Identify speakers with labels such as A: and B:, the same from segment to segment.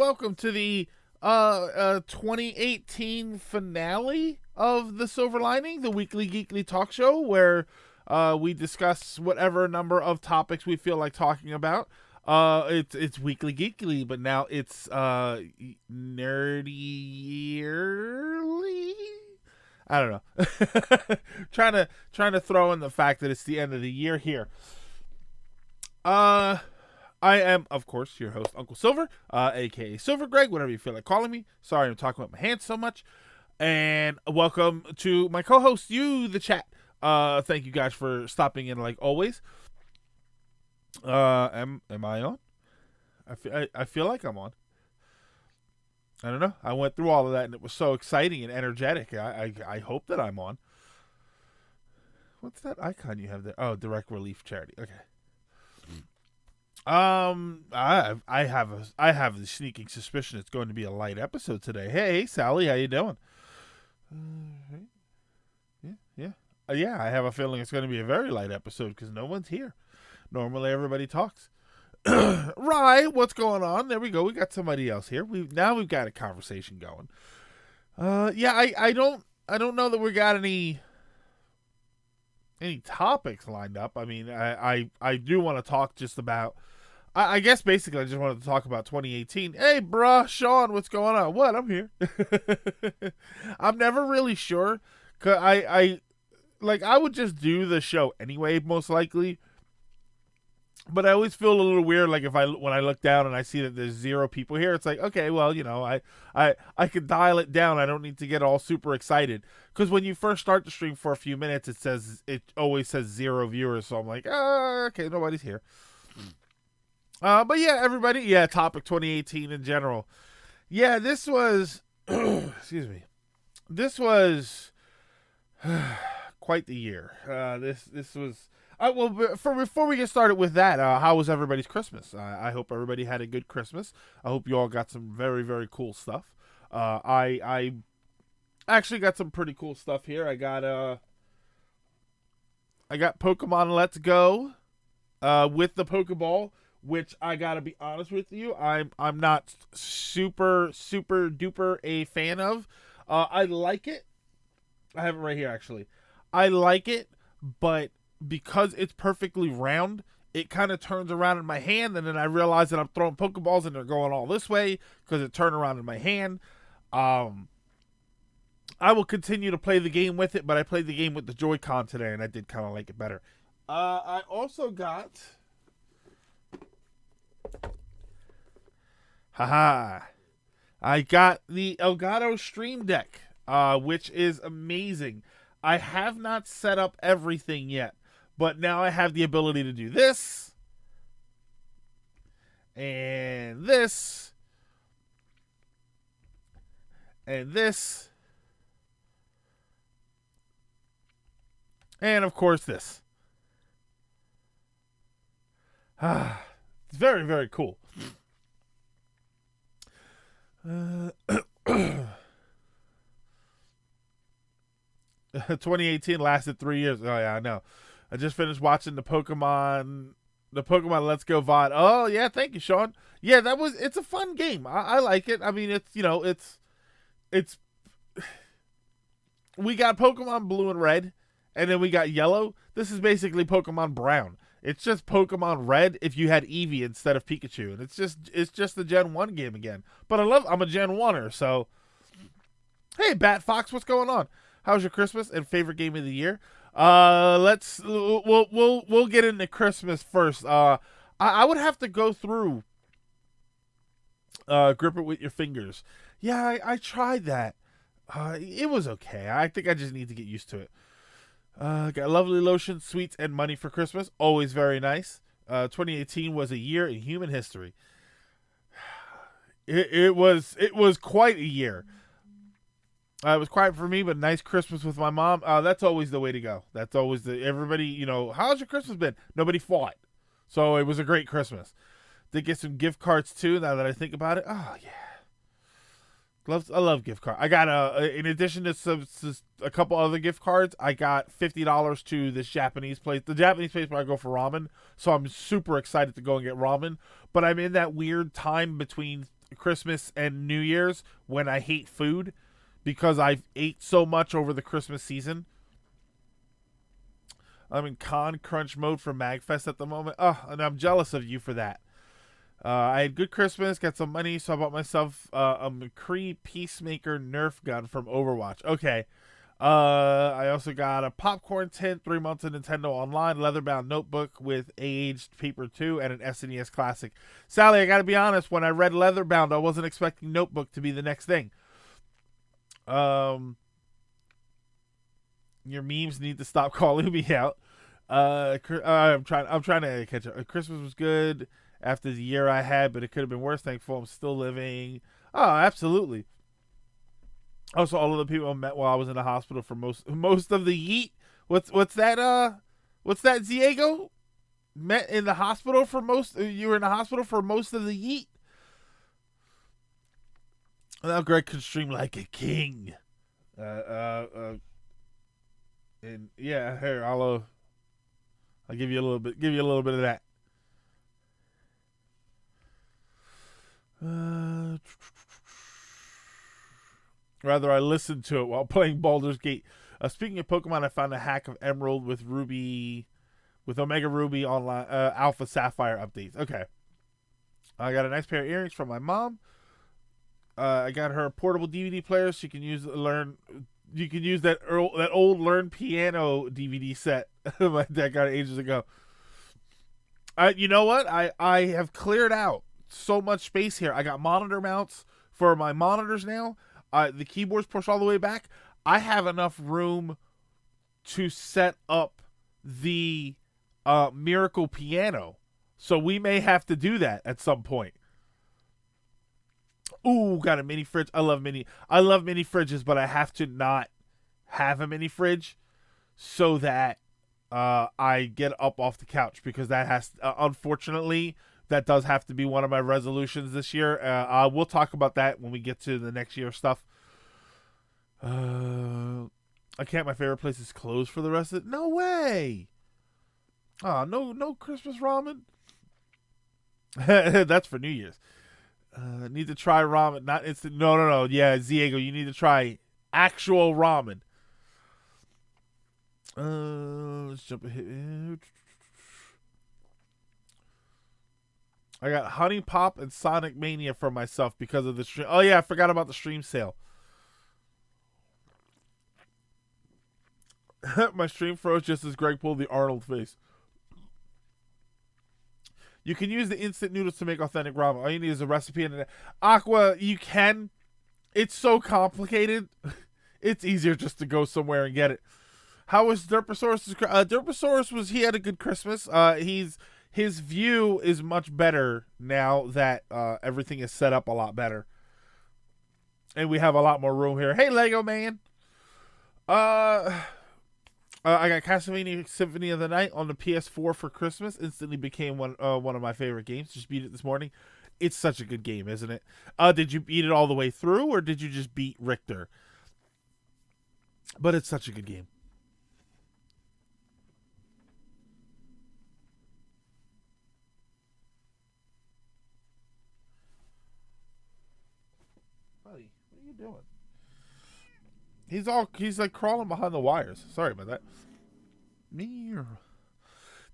A: welcome to the 2018 finale of The Silver Lining, the weekly geekly talk show where we discuss whatever number of topics we feel like talking about. It's weekly geekly, but now it's nerdy yearly. I don't know. trying to throw in the fact that it's the end of the year here. I am, of course, your host, Uncle Silver, a.k.a. Silver Greg, whatever you feel like calling me. Sorry I'm talking about my hands so much. And welcome to my co-host, you, the chat. Thank you guys for stopping in like always. Am I on? I feel like I'm on. I don't know. I went through all of that, and it was so exciting and energetic. I hope that I'm on. What's that icon you have there? Oh, Direct Relief Charity. Okay. I have the sneaking suspicion it's going to be a light episode today. Hey, Sally, how you doing? Yeah. I have a feeling it's going to be a very light episode because no one's here. Normally, everybody talks. Right, what's going on? There we go. We got somebody else here. We've got a conversation going. I don't know that we got any topics lined up. I mean, I do want to talk just about. I guess basically I just wanted to talk about 2018. Hey, bruh, Sean, what's going on? What? I'm here. I'm never really sure. Cause I would just do the show anyway, most likely. But I always feel a little weird, like when I look down and I see that there's 0 people here. It's like, okay, well, you know, I could dial it down. I don't need to get all super excited because when you first start the stream for a few minutes, it always says 0 viewers. So I'm like, okay, nobody's here. But yeah, everybody, topic 2018 in general. Yeah, this was, excuse me, this was quite the year. This was. Before we get started with that, how was everybody's Christmas? I hope everybody had a good Christmas. I hope you all got some very, very cool stuff. I actually got some pretty cool stuff here. I got Pokemon Let's Go with the Pokeball, which I gotta be honest with you, I'm not super duper a fan of. I like it. I have it right here actually. I like it, but because it's perfectly round, it kind of turns around in my hand, and then I realize that I'm throwing Pokeballs and they're going all this way because it turned around in my hand. I will continue to play the game with it, but I played the game with the Joy-Con today, and I did kind of like it better. I also got... I got the Elgato Stream Deck, which is amazing. I have not set up everything yet. But now I have the ability to do this, and this, and this, and of course this. It's very, very cool. 2018 lasted 3 years. Oh yeah, I know. I just finished watching the Pokemon Let's Go VOD. Oh yeah, thank you, Sean. Yeah, it's a fun game. I like it. I mean, it's we got Pokemon Blue and Red, and then we got Yellow. This is basically Pokemon Brown. It's just Pokemon Red if you had Eevee instead of Pikachu, and it's just the Gen 1 game again. But I'm a Gen 1er, so hey, Bat Fox, what's going on? How's your Christmas and favorite game of the year? We'll get into Christmas first. I would have to go through Grip It With Your Fingers. Yeah, I tried that. It was okay. I think I just need to get used to it. Got lovely lotion, sweets, and money for Christmas. Always very nice. 2018 was a year in human history. It was quite a year. It was quiet for me, but nice Christmas with my mom. That's always the way to go. That's always everybody, how's your Christmas been? Nobody fought. So it was a great Christmas. Did get some gift cards too, now that I think about it. Oh, yeah. I love gift cards. I got in addition to a couple other gift cards, I got $50 to this Japanese place. The Japanese place where I go for ramen. So I'm super excited to go and get ramen. But I'm in that weird time between Christmas and New Year's when I hate food because I've ate so much over the Christmas season. I'm in con crunch mode for MagFest at the moment. Oh, and I'm jealous of you for that. I had good Christmas, got some money, so I bought myself a McCree Peacemaker Nerf gun from Overwatch. Okay. I also got a popcorn tin, 3 months of Nintendo Online, leather-bound notebook with aged paper 2, and an SNES Classic. Sally, I gotta be honest, when I read leather-bound, I wasn't expecting notebook to be the next thing. Your memes need to stop calling me out. I'm trying to catch up. Christmas was good after the year I had, but it could have been worse. Thankful I'm still living. Oh, absolutely. Also, all of the people I met while I was in the hospital for most of the yeet. What's that, Diego? Met in the hospital for most. You were in the hospital for most of the yeet. Now Greg can stream like a king. And yeah, here I'll give you a little bit of that. Rather, I listened to it while playing Baldur's Gate. Speaking of Pokemon, I found a hack of Emerald with Omega Ruby online Alpha Sapphire updates. Okay, I got a nice pair of earrings from my mom. I got her a portable DVD player. She can use You can use that old Learn Piano DVD set my dad got ages ago. You know what? I have cleared out so much space here. I got monitor mounts for my monitors now. The keyboard's pushed all the way back. I have enough room to set up the Miracle Piano. So we may have to do that at some point. Ooh, got a mini fridge. I love mini fridges, but I have to not have a mini fridge so that I get up off the couch, because that has unfortunately that does have to be one of my resolutions this year. We'll talk about that when we get to the next year stuff. I can't. My favorite place is closed for the rest of it. No way. Oh, no Christmas ramen. That's for New Year's. Need to try ramen, not instant. No. Yeah, Diego, you need to try actual ramen. Let's jump ahead. I got Honey Pop and Sonic Mania for myself because of the stream. Oh yeah, I forgot about the stream sale. My stream froze just as Greg pulled the Arnold face. You can use the instant noodles to make authentic ramen. All you need is a recipe and Aqua. You can. It's so complicated. It's easier just to go somewhere and get it. How was Derposaurus? Derposaurus he had a good Christmas. His view is much better now that everything is set up a lot better, and we have a lot more room here. Hey, Lego man. I got Castlevania Symphony of the Night on the PS4 for Christmas. Instantly became one of my favorite games. Just beat it this morning. It's such a good game, isn't it? Did you beat it all the way through, or did you just beat Richter? But it's such a good game. Buddy, what are you doing? He's like crawling behind the wires. Sorry about that.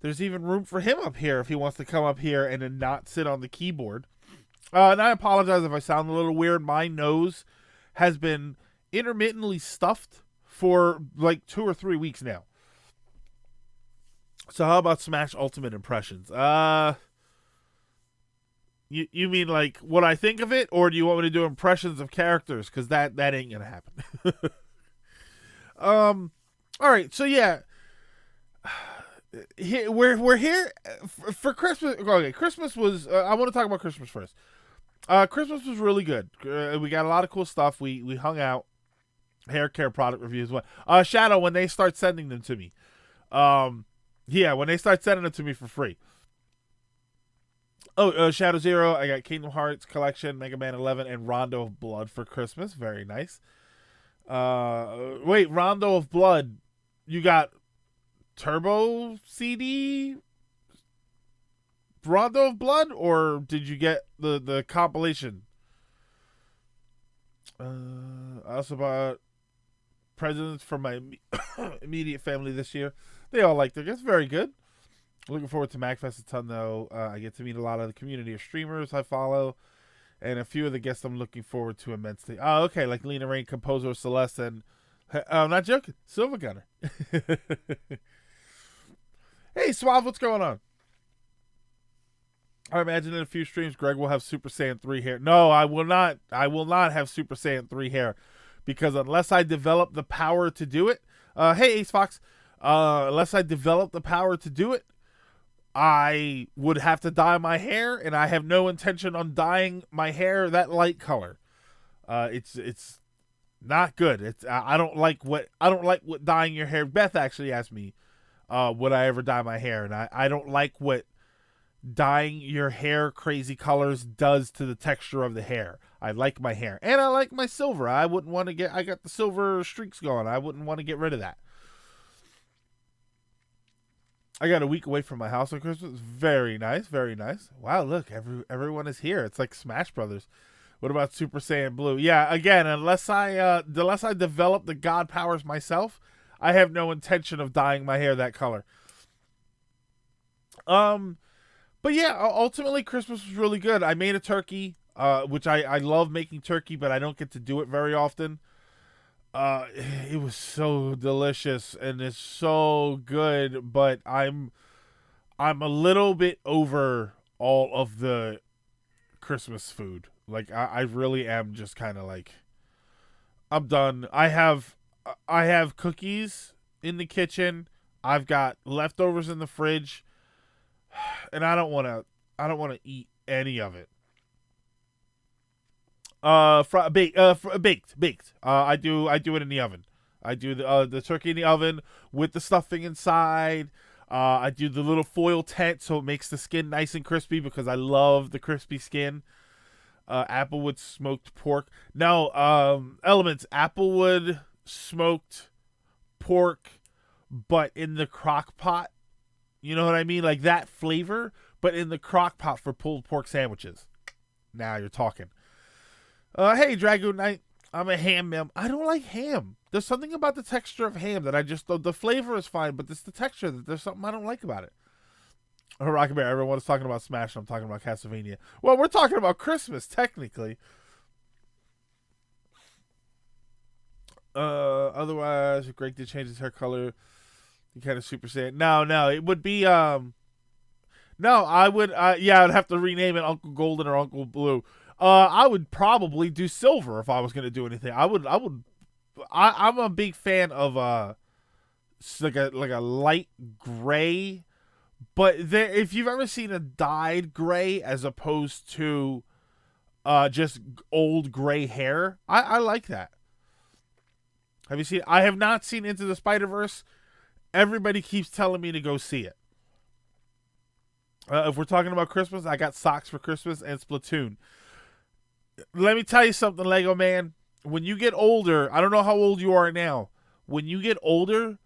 A: There's even room for him up here if he wants to come up here and then not sit on the keyboard. And I apologize if I sound a little weird. My nose has been intermittently stuffed for like 2 or 3 weeks now. So how about Smash Ultimate Impressions? You mean like what I think of it, or do you want me to do impressions of characters? Because that ain't gonna happen. All right, so yeah, we're here for Christmas. Okay, Christmas was. I want to talk about Christmas first. Christmas was really good. We got a lot of cool stuff. We hung out. Hair care product reviews. Shadow, when they start sending them to me. Yeah, when they start sending them to me for free. Oh, Shadow Zero. I got Kingdom Hearts Collection, Mega Man 11, and Rondo of Blood for Christmas. Very nice. Wait, Rondo of Blood. You got Turbo CD? Rondo of Blood? Or did you get the compilation? I also bought presents for my immediate family this year. They all liked it. It's very good. Looking forward to MagFest a ton, though. I get to meet a lot of the community of streamers I follow, and a few of the guests I'm looking forward to immensely. Oh, okay, like Lena Rain, Composer, Celeste, and I'm not joking, Silver Gunner. Hey, Suave, what's going on? I imagine in a few streams, Greg will have Super Saiyan 3 hair. No, I will not. I will not have Super Saiyan 3 hair because unless I develop the power to do it, hey Ace Fox, unless I develop the power to do it, I would have to dye my hair, and I have no intention on dyeing my hair that light color. It's not good. I don't like what dyeing your hair. Beth actually asked me, would I ever dye my hair, and I don't like what dyeing your hair crazy colors does to the texture of the hair. I like my hair, and I like my silver. I wouldn't want to get. I got the silver streaks going. I wouldn't want to get rid of that. I got a week away from my house on Christmas. Very nice, very nice. Wow, look, everyone is here. It's like Smash Brothers. What about Super Saiyan Blue? Yeah, again, unless I develop the god powers myself, I have no intention of dyeing my hair that color. But yeah, ultimately Christmas was really good. I made a turkey, which I love making turkey, but I don't get to do it very often. It was so delicious and it's so good, but I'm a little bit over all of the Christmas food. Like I really am just kind of like I'm done. I have cookies in the kitchen. I've got leftovers in the fridge, and I don't want to eat any of it. Baked. I do it in the oven. I do the turkey in the oven with the stuffing inside. I do the little foil tent so it makes the skin nice and crispy because I love the crispy skin. Applewood smoked pork. No, Elements Applewood smoked pork, but in the crock pot. You know what I mean? Like that flavor, but in the crock pot for pulled pork sandwiches. Now you're talking. Hey, Dragoon Knight. I'm a ham man. I don't like ham. There's something about the texture of ham that I just the flavor is fine, but it's the texture that there's something I don't like about it. Oh, Rocky Bear, everyone is talking about Smash. I'm talking about Castlevania. Well, we're talking about Christmas, technically. Otherwise, if Greg did change his hair color, he kind of Super Saiyan. No, it would be No, I would. Yeah, I'd have to rename it Uncle Golden or Uncle Blue. I would probably do silver if I was gonna do anything. I'm a big fan of like a light gray, but if you've ever seen a dyed gray as opposed to just old gray hair, I like that. Have you seen? I have not seen Into the Spider-Verse. Everybody keeps telling me to go see it. If we're talking about Christmas, I got socks for Christmas and Splatoon. Let me tell you something, Lego man. When you get older, I don't know how old you are now. When you get older,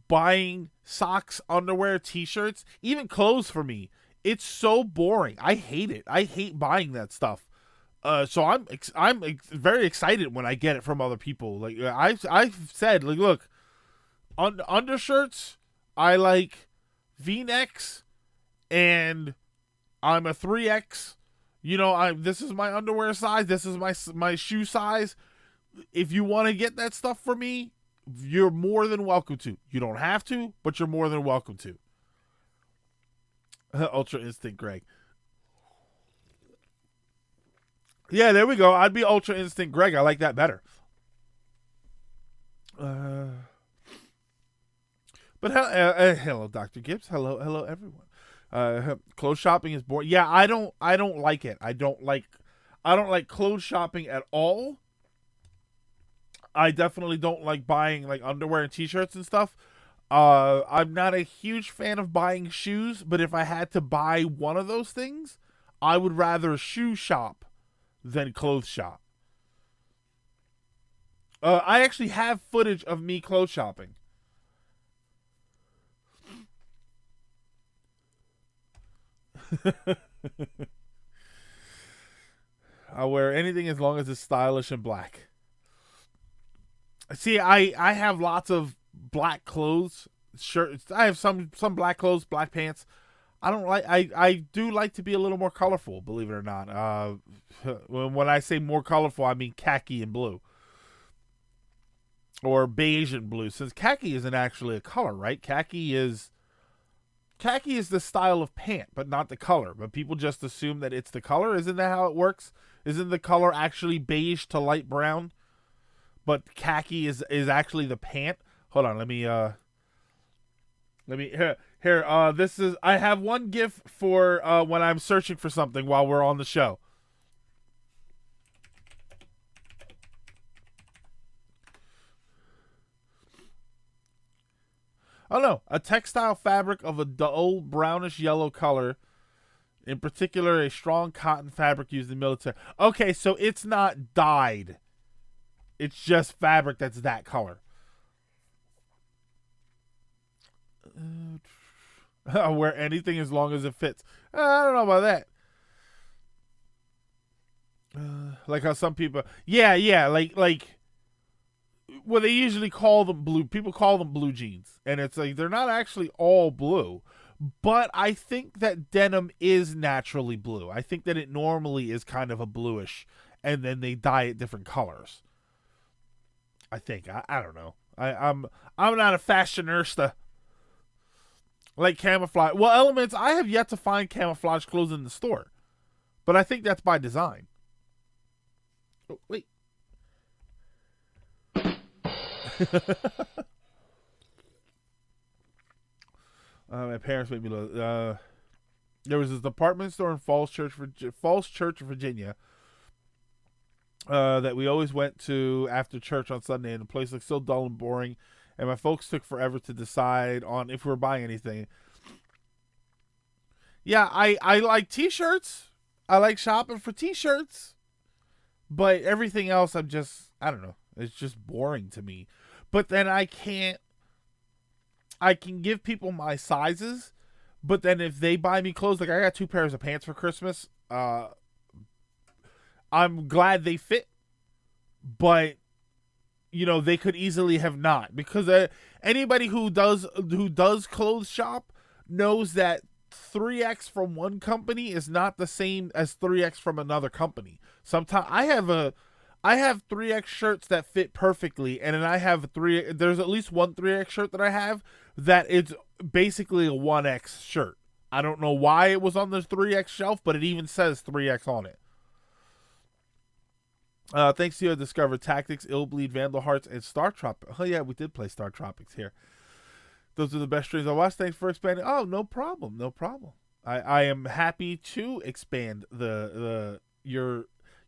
A: buying socks, underwear, t-shirts, even clothes for me, it's so boring. I hate it. I hate buying that stuff. So I'm very excited when I get it from other people. Like I've said, like, look, undershirts, I like V-necks, and I'm a 3X. You know, this is my underwear size. This is my shoe size. If you want to get that stuff for me, you're more than welcome to. You don't have to, but you're more than welcome to. Ultra Instinct Greg. Yeah, there we go. I'd be Ultra Instinct Greg. I like that better. But hello, Dr. Gibbs. Hello, everyone. Clothes shopping is boring. Yeah, I don't like it. I don't like clothes shopping at all. I definitely don't like buying like underwear and t-shirts and stuff. I'm not a huge fan of buying shoes, but if I had to buy one of those things, I would rather shoe shop than clothes shop. I actually have footage of me clothes shopping. I'll wear anything as long as it's stylish and black. See, I have lots of black clothes, shirts. I have some black clothes, black pants. I don't like. I do like to be a little more colorful, believe it or not. When I say more colorful, I mean khaki and blue, or beige and blue. Since khaki isn't actually a color, right? Khaki is the style of pant, but not the color. But people just assume that it's the color. Isn't that how it works? Isn't the color actually beige to light brown? But khaki is actually the pant. Hold on, let me here. This is, I have one GIF for when I'm searching for something while we're on the show. Oh no, a textile fabric of a dull brownish yellow color. In particular, a strong cotton fabric used in the military. Okay, so it's not dyed. It's just fabric that's that color. I'll wear anything as long as it fits. I don't know about that. Like how some people, yeah, like. Well, they usually call them blue. People call them blue jeans, and it's like they're not actually all blue. But I think that denim is naturally blue. I think that it normally is kind of a bluish, and then they dye it different colors. I think. I don't know. I'm not a fashionista. Like camouflage. Well, Elements, I have yet to find camouflage clothes in the store. But I think that's by design. Oh, wait. My parents made me look. There was this department store in Falls Church, Virginia, that we always went to after church on Sunday, and the place looked so dull and boring, and my folks took forever to decide on if we were buying anything. Yeah, I like t-shirts. I like shopping for t-shirts, but everything else, I don't know. It's just boring to me. But then I can give people my sizes, but then if they buy me clothes, like I got 2 pairs of pants for Christmas, I'm glad they fit, but they could easily have not, because anybody who does clothes shop knows that 3X from one company is not the same as 3X from another company. Sometimes I have 3X shirts that fit perfectly, and then I have there's at least one 3X shirt that I have that it's basically a 1X shirt. I don't know why it was on the 3X shelf, but it even says 3X on it. Thanks to you, I discovered Tactics, Illbleed, Vandal Hearts, and Star Tropics. Oh yeah, we did play Star Tropics here. Those are the best streams I watched. Thanks for expanding. Oh, no problem. I am happy to expand your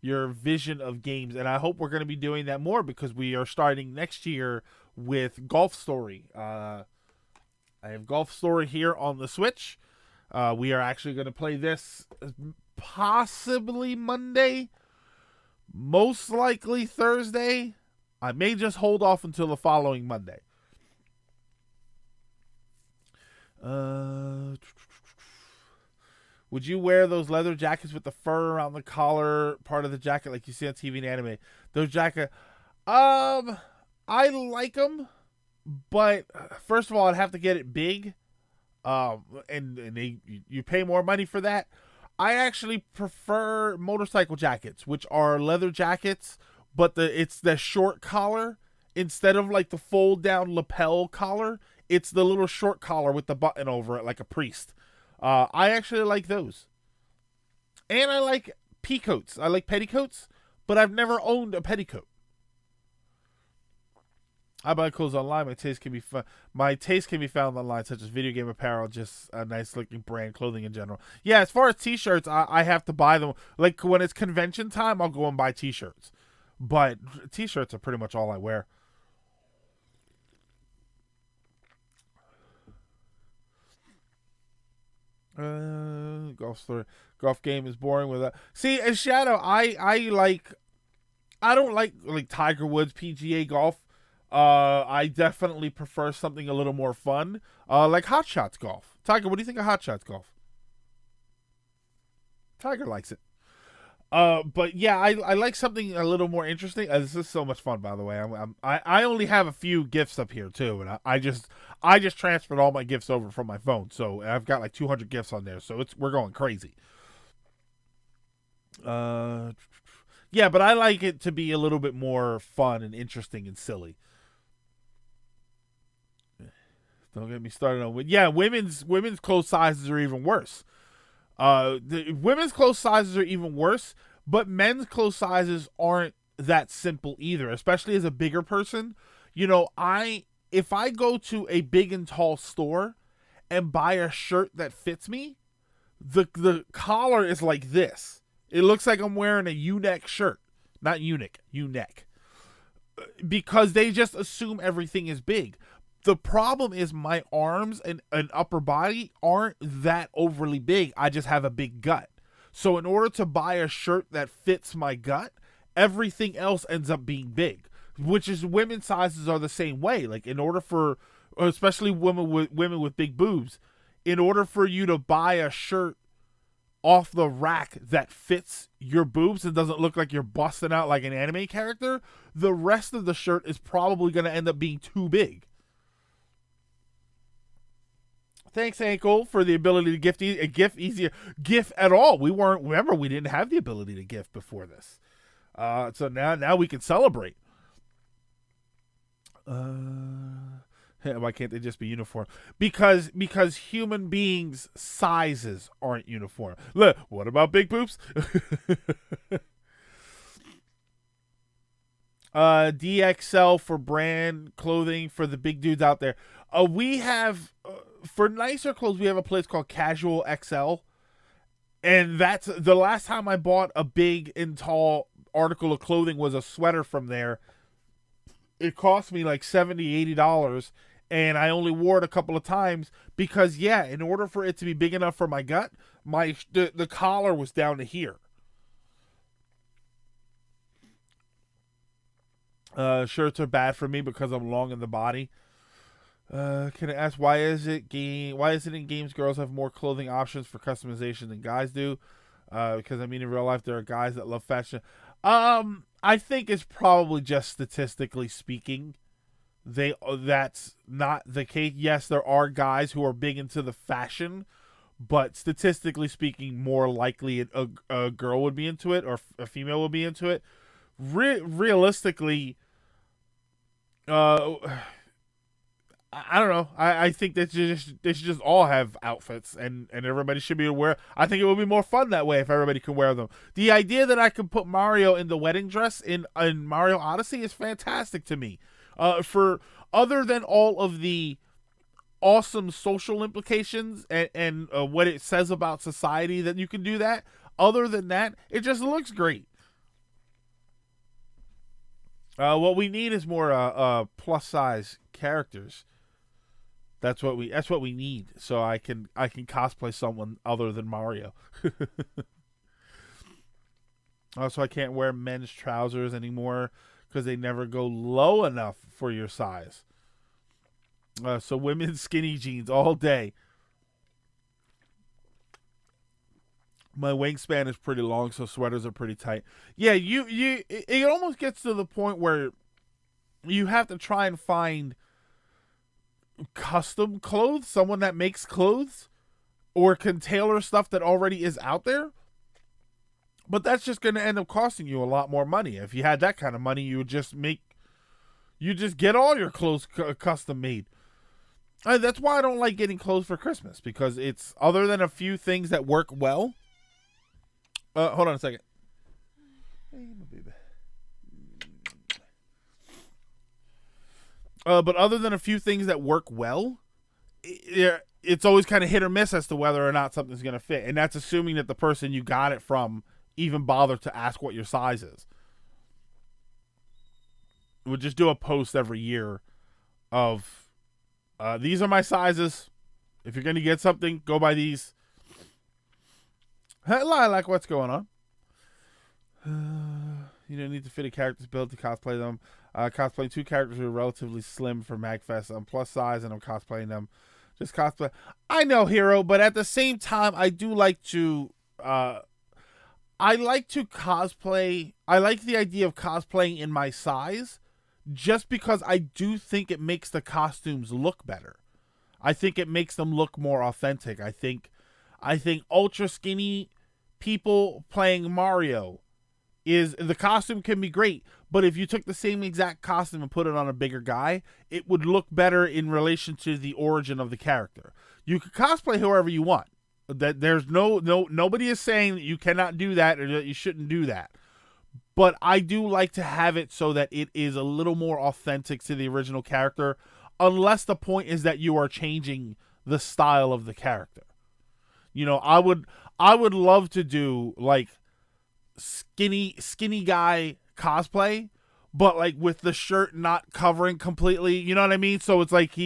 A: vision of games, and I hope we're going to be doing that more, because we are starting next year with Golf Story. I have Golf Story here on the Switch. We are actually going to play this possibly Monday, most likely Thursday. I may just hold off until the following Monday. Would you wear those leather jackets with the fur around the collar part of the jacket like you see on TV and anime? Those jackets, I like them, but first of all, I'd have to get it big, and you pay more money for that. I actually prefer motorcycle jackets, which are leather jackets, but it's the short collar instead of like the fold down lapel collar. It's the little short collar with the button over it like a priest. I actually like those. And I like peacoats. I like petticoats, but I've never owned a petticoat. I buy clothes online. My taste can be found online, such as video game apparel, just a nice looking brand, clothing in general. Yeah, as far as t-shirts, I have to buy them. Like when it's convention time, I'll go and buy t-shirts. But t-shirts are pretty much all I wear. Golf game is boring with that. See, as Shadow, I don't like Tiger Woods PGA golf. I definitely prefer something a little more fun, like Hot Shots golf. Tiger, what do you think of Hot Shots golf? Tiger likes it. But yeah, I like something a little more interesting. This is so much fun, by the way. I only have a few gifts up here too, and I just transferred all my gifts over from my phone, so I've got like 200 gifts on there. So we're going crazy. Uh, yeah, but I like it to be a little bit more fun and interesting and silly. Don't get me started on women's clothes sizes are even worse. The women's clothes sizes are even worse, but men's clothes sizes aren't that simple either, especially as a bigger person. You know, I if I go to a big and tall store and buy a shirt that fits me, the collar is like this. It looks like I'm wearing a U-neck shirt. Not eunuch, U-neck. Because they just assume everything is big. The problem is my arms and upper body aren't that overly big. I just have a big gut. So in order to buy a shirt that fits my gut, everything else ends up being big. Which is women's sizes are the same way. Like in order for especially women with big boobs, in order for you to buy a shirt off the rack that fits your boobs and doesn't look like you're busting out like an anime character, the rest of the shirt is probably going to end up being too big. Thanks, Ankle, for the ability to gift easier. Gift at all. We didn't have the ability to gift before this. So now we can celebrate. Why can't they just be uniform? Because human beings' sizes aren't uniform. Look, what about big boobs? DXL for brand clothing for the big dudes out there. We have for nicer clothes, we have a place called Casual XL, and that's the last time I bought a big and tall article of clothing was a sweater from there. It cost me like $70-$80, and I only wore it a couple of times because in order for it to be big enough for my gut, the collar was down to here. Shirts are bad for me because I'm long in the body. Can I ask why isn't in games girls have more clothing options for customization than guys do? Because I mean in real life there are guys that love fashion. I think it's probably just statistically speaking, that's not the case. Yes, there are guys who are big into the fashion, but statistically speaking, more likely a girl would be into it or a female would be into it. Realistically, I don't know. I think that they should just all have outfits and everybody should be aware. I think it would be more fun that way if everybody can wear them. The idea that I can put Mario in the wedding dress in Mario Odyssey is fantastic to me. For other than all of the awesome social implications and what it says about society that you can do that, other than that, it just looks great. What we need is more plus size characters. That's what we need. So I can cosplay someone other than Mario. Also, I can't wear men's trousers anymore because they never go low enough for your size. So women's skinny jeans all day. My wingspan is pretty long, so sweaters are pretty tight. Yeah, it almost gets to the point where you have to try and find custom clothes, someone that makes clothes or can tailor stuff that already is out there. But that's just going to end up costing you a lot more money. If you had that kind of money, you just get all your clothes custom made. That's why I don't like getting clothes for Christmas, because it's other than a few things that work well. Hold on a second. Hey, my baby. But other than a few things that work well, it's always kind of hit or miss as to whether or not something's going to fit. And that's assuming that the person you got it from even bothered to ask what your size is. We'll just do a post every year of, these are my sizes. If you're going to get something, go by these. Like, what's going on? You don't need to fit a character's build to cosplay them. Cosplaying two characters who are relatively slim for MagFest. I'm plus size and I'm cosplaying them. Just cosplay. I know, Hero, but at the same time, I do like to. I like to cosplay. I like the idea of cosplaying in my size, just because I do think it makes the costumes look better. I think it makes them look more authentic. I think ultra skinny people playing Mario, is the costume can be great, but if you took the same exact costume and put it on a bigger guy, it would look better in relation to the origin of the character. You could cosplay whoever you want. That there's nobody is saying that you cannot do that or that you shouldn't do that. But I do like to have it so that it is a little more authentic to the original character, unless the point is that you are changing the style of the character. I would love to do like skinny guy cosplay, but like with the shirt not covering completely, you know what I mean? So it's like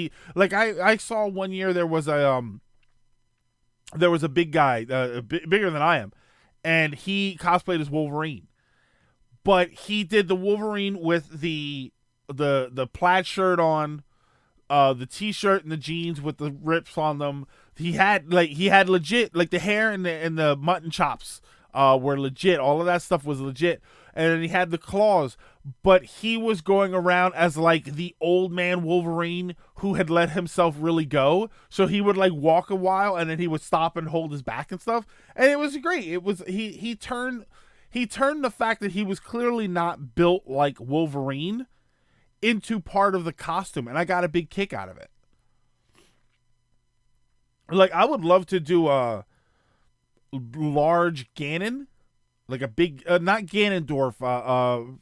A: I saw one year there was a big guy, bigger than I am, and he cosplayed as Wolverine, but he did the Wolverine with the plaid shirt on, the t-shirt and the jeans with the rips on them. He had legit, like, the hair and the mutton chops were legit. All of that stuff was legit. And then he had the claws, but he was going around as like the old man Wolverine who had let himself really go. So he would like walk a while and then he would stop and hold his back and stuff. And it was great. It was he turned the fact that he was clearly not built like Wolverine into part of the costume, and I got a big kick out of it. Like, I would love to do a large Ganon, like a big, not Ganondorf,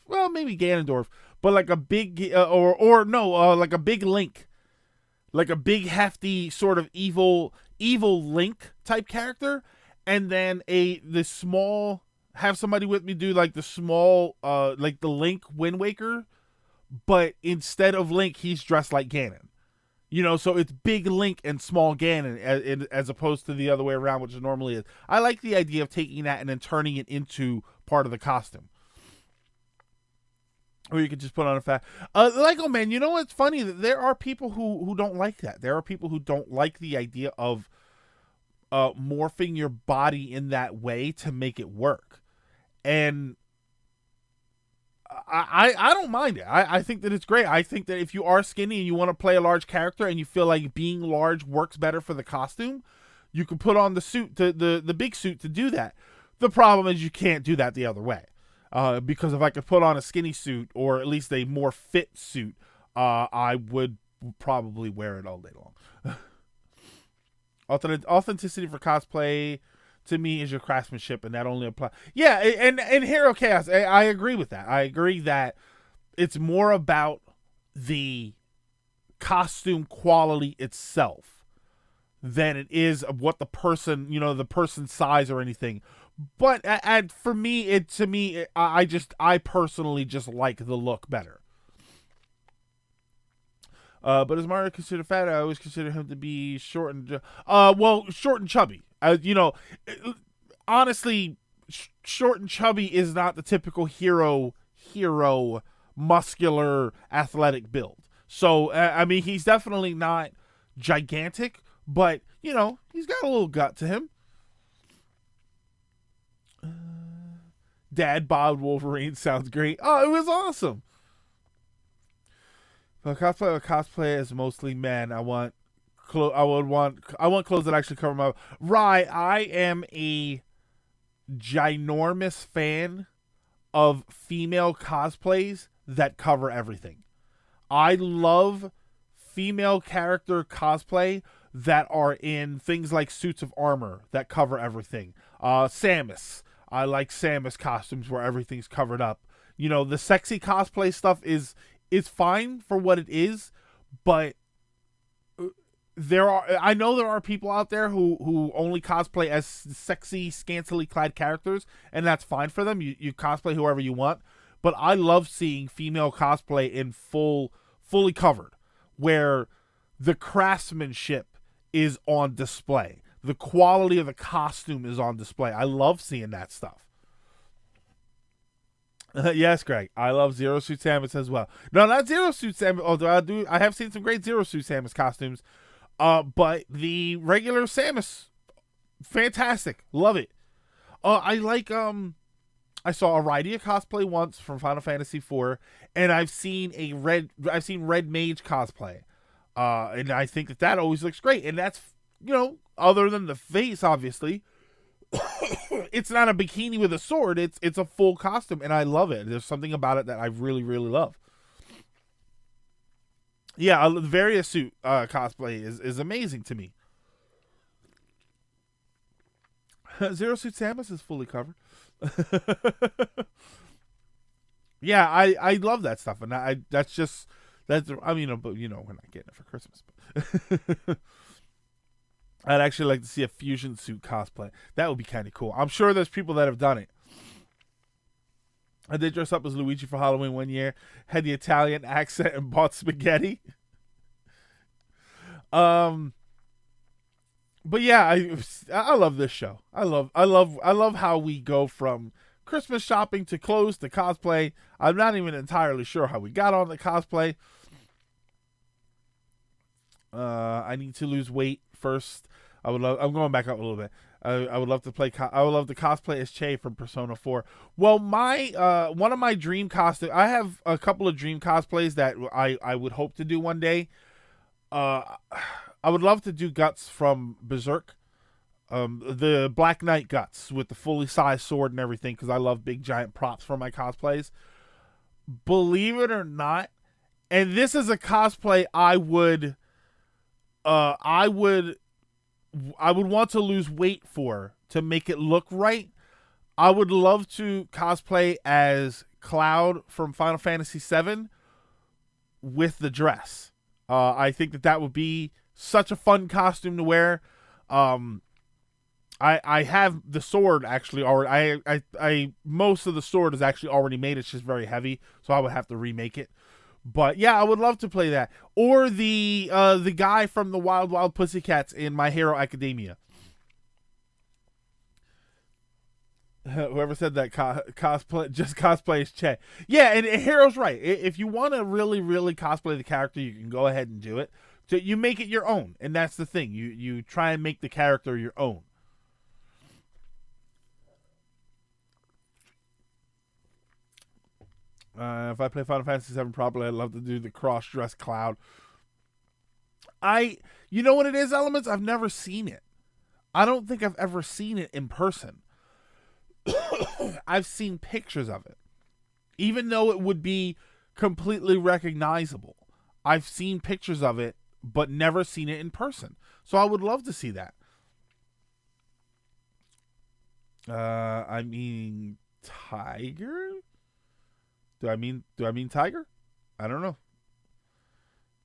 A: well, maybe Ganondorf, but like a big, like a big Link, like a big hefty sort of evil Link type character, and then have somebody with me do like the small, like the Link Wind Waker, but instead of Link, he's dressed like Ganon. So it's big Link and small Ganon as opposed to the other way around, which it normally is. I like the idea of taking that and then turning it into part of the costume. Or you could just put on a fat. Lego Man, what's funny? There are people who don't like that. There are people who don't like the idea of morphing your body in that way to make it work. And I don't mind it. I think that it's great. I think that if you are skinny and you want to play a large character and you feel like being large works better for the costume, you can put on the suit, the big suit to do that. The problem is you can't do that the other way. Because if I could put on a skinny suit or at least a more fit suit, I would probably wear it all day long. Authenticity for cosplay, to me, is your craftsmanship, and that only applies. Yeah, and Hero Chaos, I agree with that. I agree that it's more about the costume quality itself than it is of what the person, the person's size or anything. But for me, I personally just like the look better. But as Mario considered fat, I always consider him to be short and short and chubby. Honestly, short and chubby is not the typical hero muscular athletic build. So he's definitely not gigantic, but he's got a little gut to him. Dad bod Wolverine sounds great. Oh, it was awesome. But cosplay is mostly men. I want clothes that actually cover my. Right, I am a ginormous fan of female cosplays that cover everything. I love female character cosplay that are in things like suits of armor that cover everything. Samus. I like Samus costumes where everything's covered up. The sexy cosplay stuff is fine for what it is, but I know there are people out there who only cosplay as sexy, scantily clad characters, and that's fine for them. You cosplay whoever you want, but I love seeing female cosplay in fully covered, where the craftsmanship is on display. The quality of the costume is on display. I love seeing that stuff. Yes, Greg. I love Zero Suit Samus as well. No, not Zero Suit Samus. Although I have seen some great Zero Suit Samus costumes. But the regular Samus, fantastic. Love it. I like I saw a Rydia cosplay once from Final Fantasy IV, and I've seen Red Mage cosplay, and I think that always looks great. And that's, other than the face, obviously, it's not a bikini with a sword. It's a full costume, and I love it. There's something about it that I really, really love. Yeah, the Varia suit cosplay is amazing to me. Zero Suit Samus is fully covered. Yeah, I love that stuff, and but we're not getting it for Christmas. But I'd actually like to see a fusion suit cosplay. That would be kind of cool. I'm sure there's people that have done it. I did dress up as Luigi for Halloween one year. Had the Italian accent and bought spaghetti. But yeah, I love this show. I love how we go from Christmas shopping to clothes to cosplay. I'm not even entirely sure how we got on the cosplay. I need to lose weight first. I'm going back up a little bit. I would love to cosplay as Che from Persona 4. Well, my one of my dream costumes. I have a couple of dream cosplays that I would hope to do one day. I would love to do Guts from Berserk. The Black Knight Guts with the fully sized sword and everything, because I love big giant props for my cosplays. Believe it or not, and this is a cosplay I would want to lose weight for to make it look right. I would love to cosplay as Cloud from Final Fantasy VII with the dress. I think that would be such a fun costume to wear. I have the sword actually already. I most of the sword is actually already made. It's just very heavy, so I would have to remake it. But yeah, I would love to play that. Or the guy from the Wild Wild Pussycats in My Hero Academia. Whoever said that cosplay is Che. Yeah, and Hero's right. If you want to really, really cosplay the character, you can go ahead and do it. So you make it your own, and that's the thing. You try and make the character your own. If I play Final Fantasy VII properly, I'd love to do the cross-dress Cloud. You know what it is, Elements? I've never seen it. I don't think I've ever seen it in person. I've seen pictures of it. Even though it would be completely recognizable. I've seen pictures of it, but never seen it in person. So I would love to see that. I mean, Tiger? Do I mean Tiger? I don't know.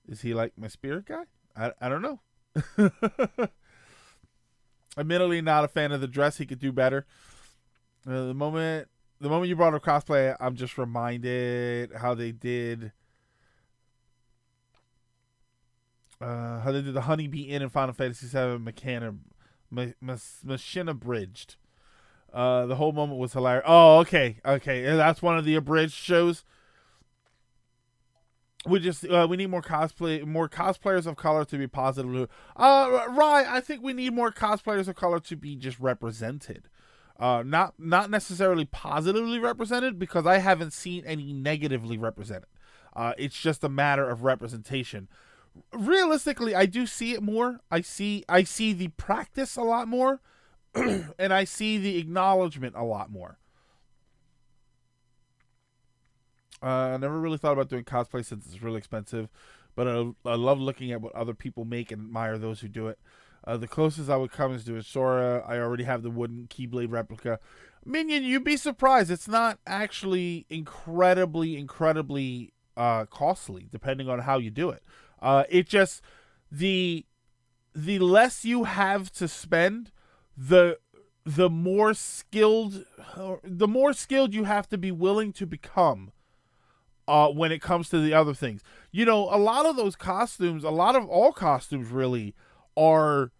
A: Is he like my spirit guy? I don't know. Admittedly, not a fan of the dress. He could do better. The moment you brought up cosplay, I'm just reminded how they did the Honeybee Inn in Final Fantasy VII Machina Bridged. The whole moment was hilarious. Oh, okay. That's one of the abridged shows. We need more cosplayers of color to be positive. Right. I think we need more cosplayers of color to be just represented. Not necessarily positively represented, because I haven't seen any negatively represented. It's just a matter of representation. Realistically, I do see it more. I see the practice a lot more. And I see the acknowledgement a lot more. I never really thought about doing cosplay since it's really expensive, but I love looking at what other people make and admire those who do it. The closest I would come is doing Sora. I already have the wooden Keyblade replica. Minion, you'd be surprised. It's not actually incredibly costly, depending on how you do it. It just, the less you have to spend, the more skilled you have to be willing to become when it comes to the other things. A lot of those costumes, all costumes really are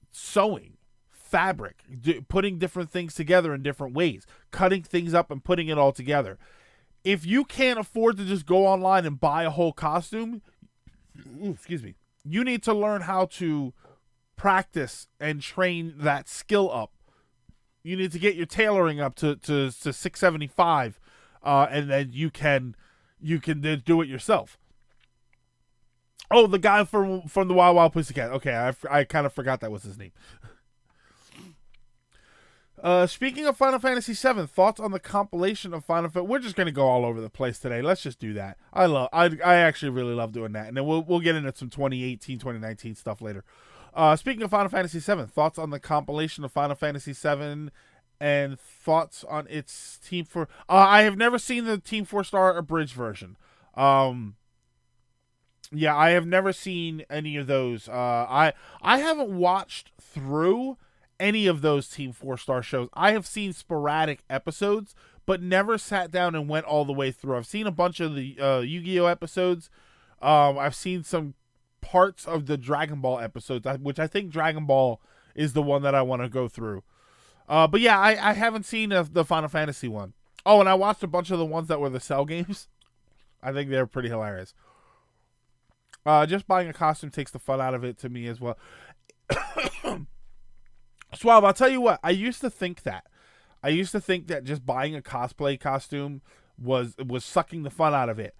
A: sewing, fabric, putting different things together in different ways, cutting things up and putting it all together. If you can't afford to just go online and buy a whole costume, excuse me, you need to learn how to practice and train that skill up You need to get your tailoring up to 675, and then you can do it yourself. Oh, the guy from the Wild Wild Pussycat. Okay, I kind of forgot that was his name. Speaking of Final Fantasy VII, thoughts on the compilation of Final Fantasy? We're just gonna go all over the place today. Let's just do that. I actually really love doing that, and then we'll get into some 2018, 2019 stuff later. Speaking of Final Fantasy VII, thoughts on the compilation of Final Fantasy VII, and thoughts on its Team 4. I have never seen the Team 4-star abridged version. Yeah, I have never seen any of those. I haven't watched through any of those Team 4-star shows. I have seen sporadic episodes, but never sat down and went all the way through. I've seen a bunch of the Yu-Gi-Oh episodes. I've seen some parts of the Dragon Ball episodes, which I think Dragon Ball is the one that I want to go through. But yeah, I haven't seen the Final Fantasy one. Oh, and I watched a bunch of the ones that were the Cell games. I think they're pretty hilarious. Just buying a costume takes the fun out of it to me as well. Suave, I'll tell you what. I used to think that just buying a cosplay costume was sucking the fun out of it.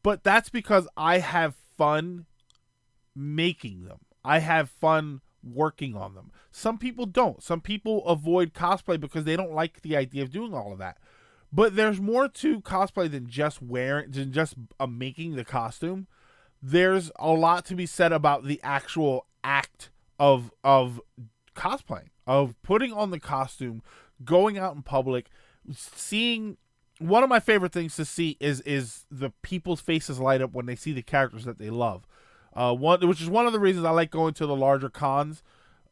A: But that's because I have fun making them. I have fun working on them. Some people don't. Some people avoid cosplay because they don't like the idea of doing all of that. But there's more to cosplay than just making the costume. There's a lot to be said about the actual act of cosplaying, of putting on the costume, going out in public, seeing. One of my favorite things to see is the people's faces light up when they see the characters that they love. Which is one of the reasons I like going to the larger cons,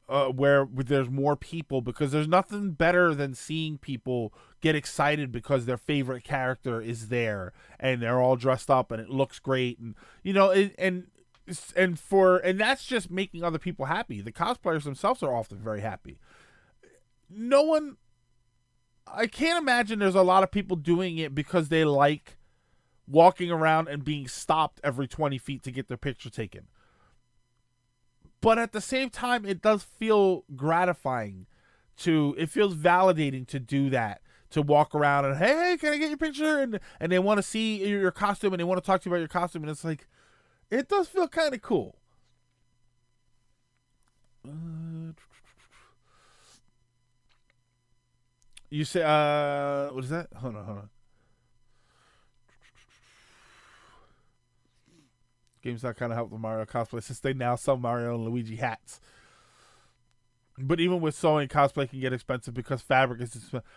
A: where there's more people, because there's nothing better than seeing people get excited because their favorite character is there and they're all dressed up and it looks great, and and that's just making other people happy. The cosplayers themselves are often very happy. I can't imagine there's a lot of people doing it because they like walking around and being stopped every 20 feet to get their picture taken. But at the same time, it does feel gratifying it feels validating to do that, to walk around and, hey, can I get your picture? And they want to see your costume and they want to talk to you about your costume. And it's like, it does feel kind of cool. You say, what is that? Hold on. GameStop kind of helped the Mario cosplay since they now sell Mario and Luigi hats. But even with sewing, cosplay can get expensive because fabric is expensive.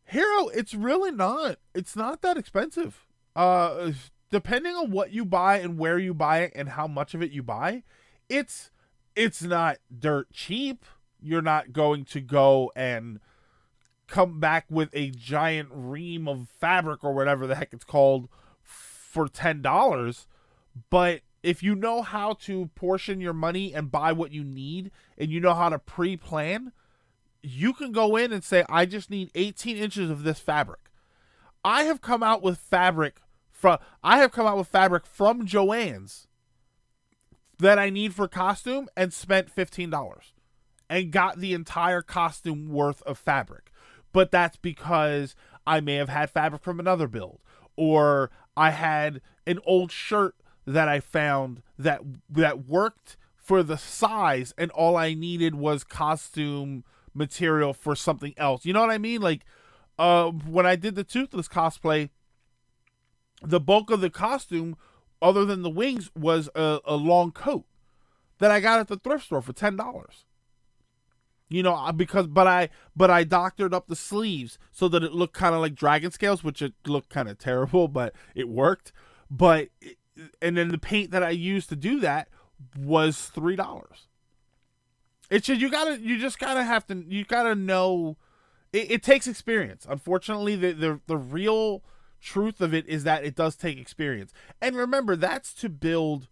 A: Hero, it's really not. It's not that expensive. Depending on what you buy and where you buy it and how much of it you buy, it's not dirt cheap. You're not going to go and come back with a giant ream of fabric or whatever the heck it's called for $10. But if you know how to portion your money and buy what you need, and you know how to pre-plan, you can go in and say, I just need 18 inches of this fabric. I have come out with fabric from Joann's that I need for costume and spent $15 and got the entire costume worth of fabric. But that's because I may have had fabric from another build, or I had an old shirt that I found that worked for the size, and all I needed was costume material for something else. You know what I mean? Like, when I did the Toothless cosplay, the bulk of the costume, other than the wings, was a long coat that I got at the thrift store for $10. But I doctored up the sleeves so that it looked kind of like dragon scales, which it looked kind of terrible, but it worked. And then the paint that I used to do that was $3. It's just, you gotta know. It takes experience. Unfortunately, the real truth of it is that it does take experience. And remember, that's to build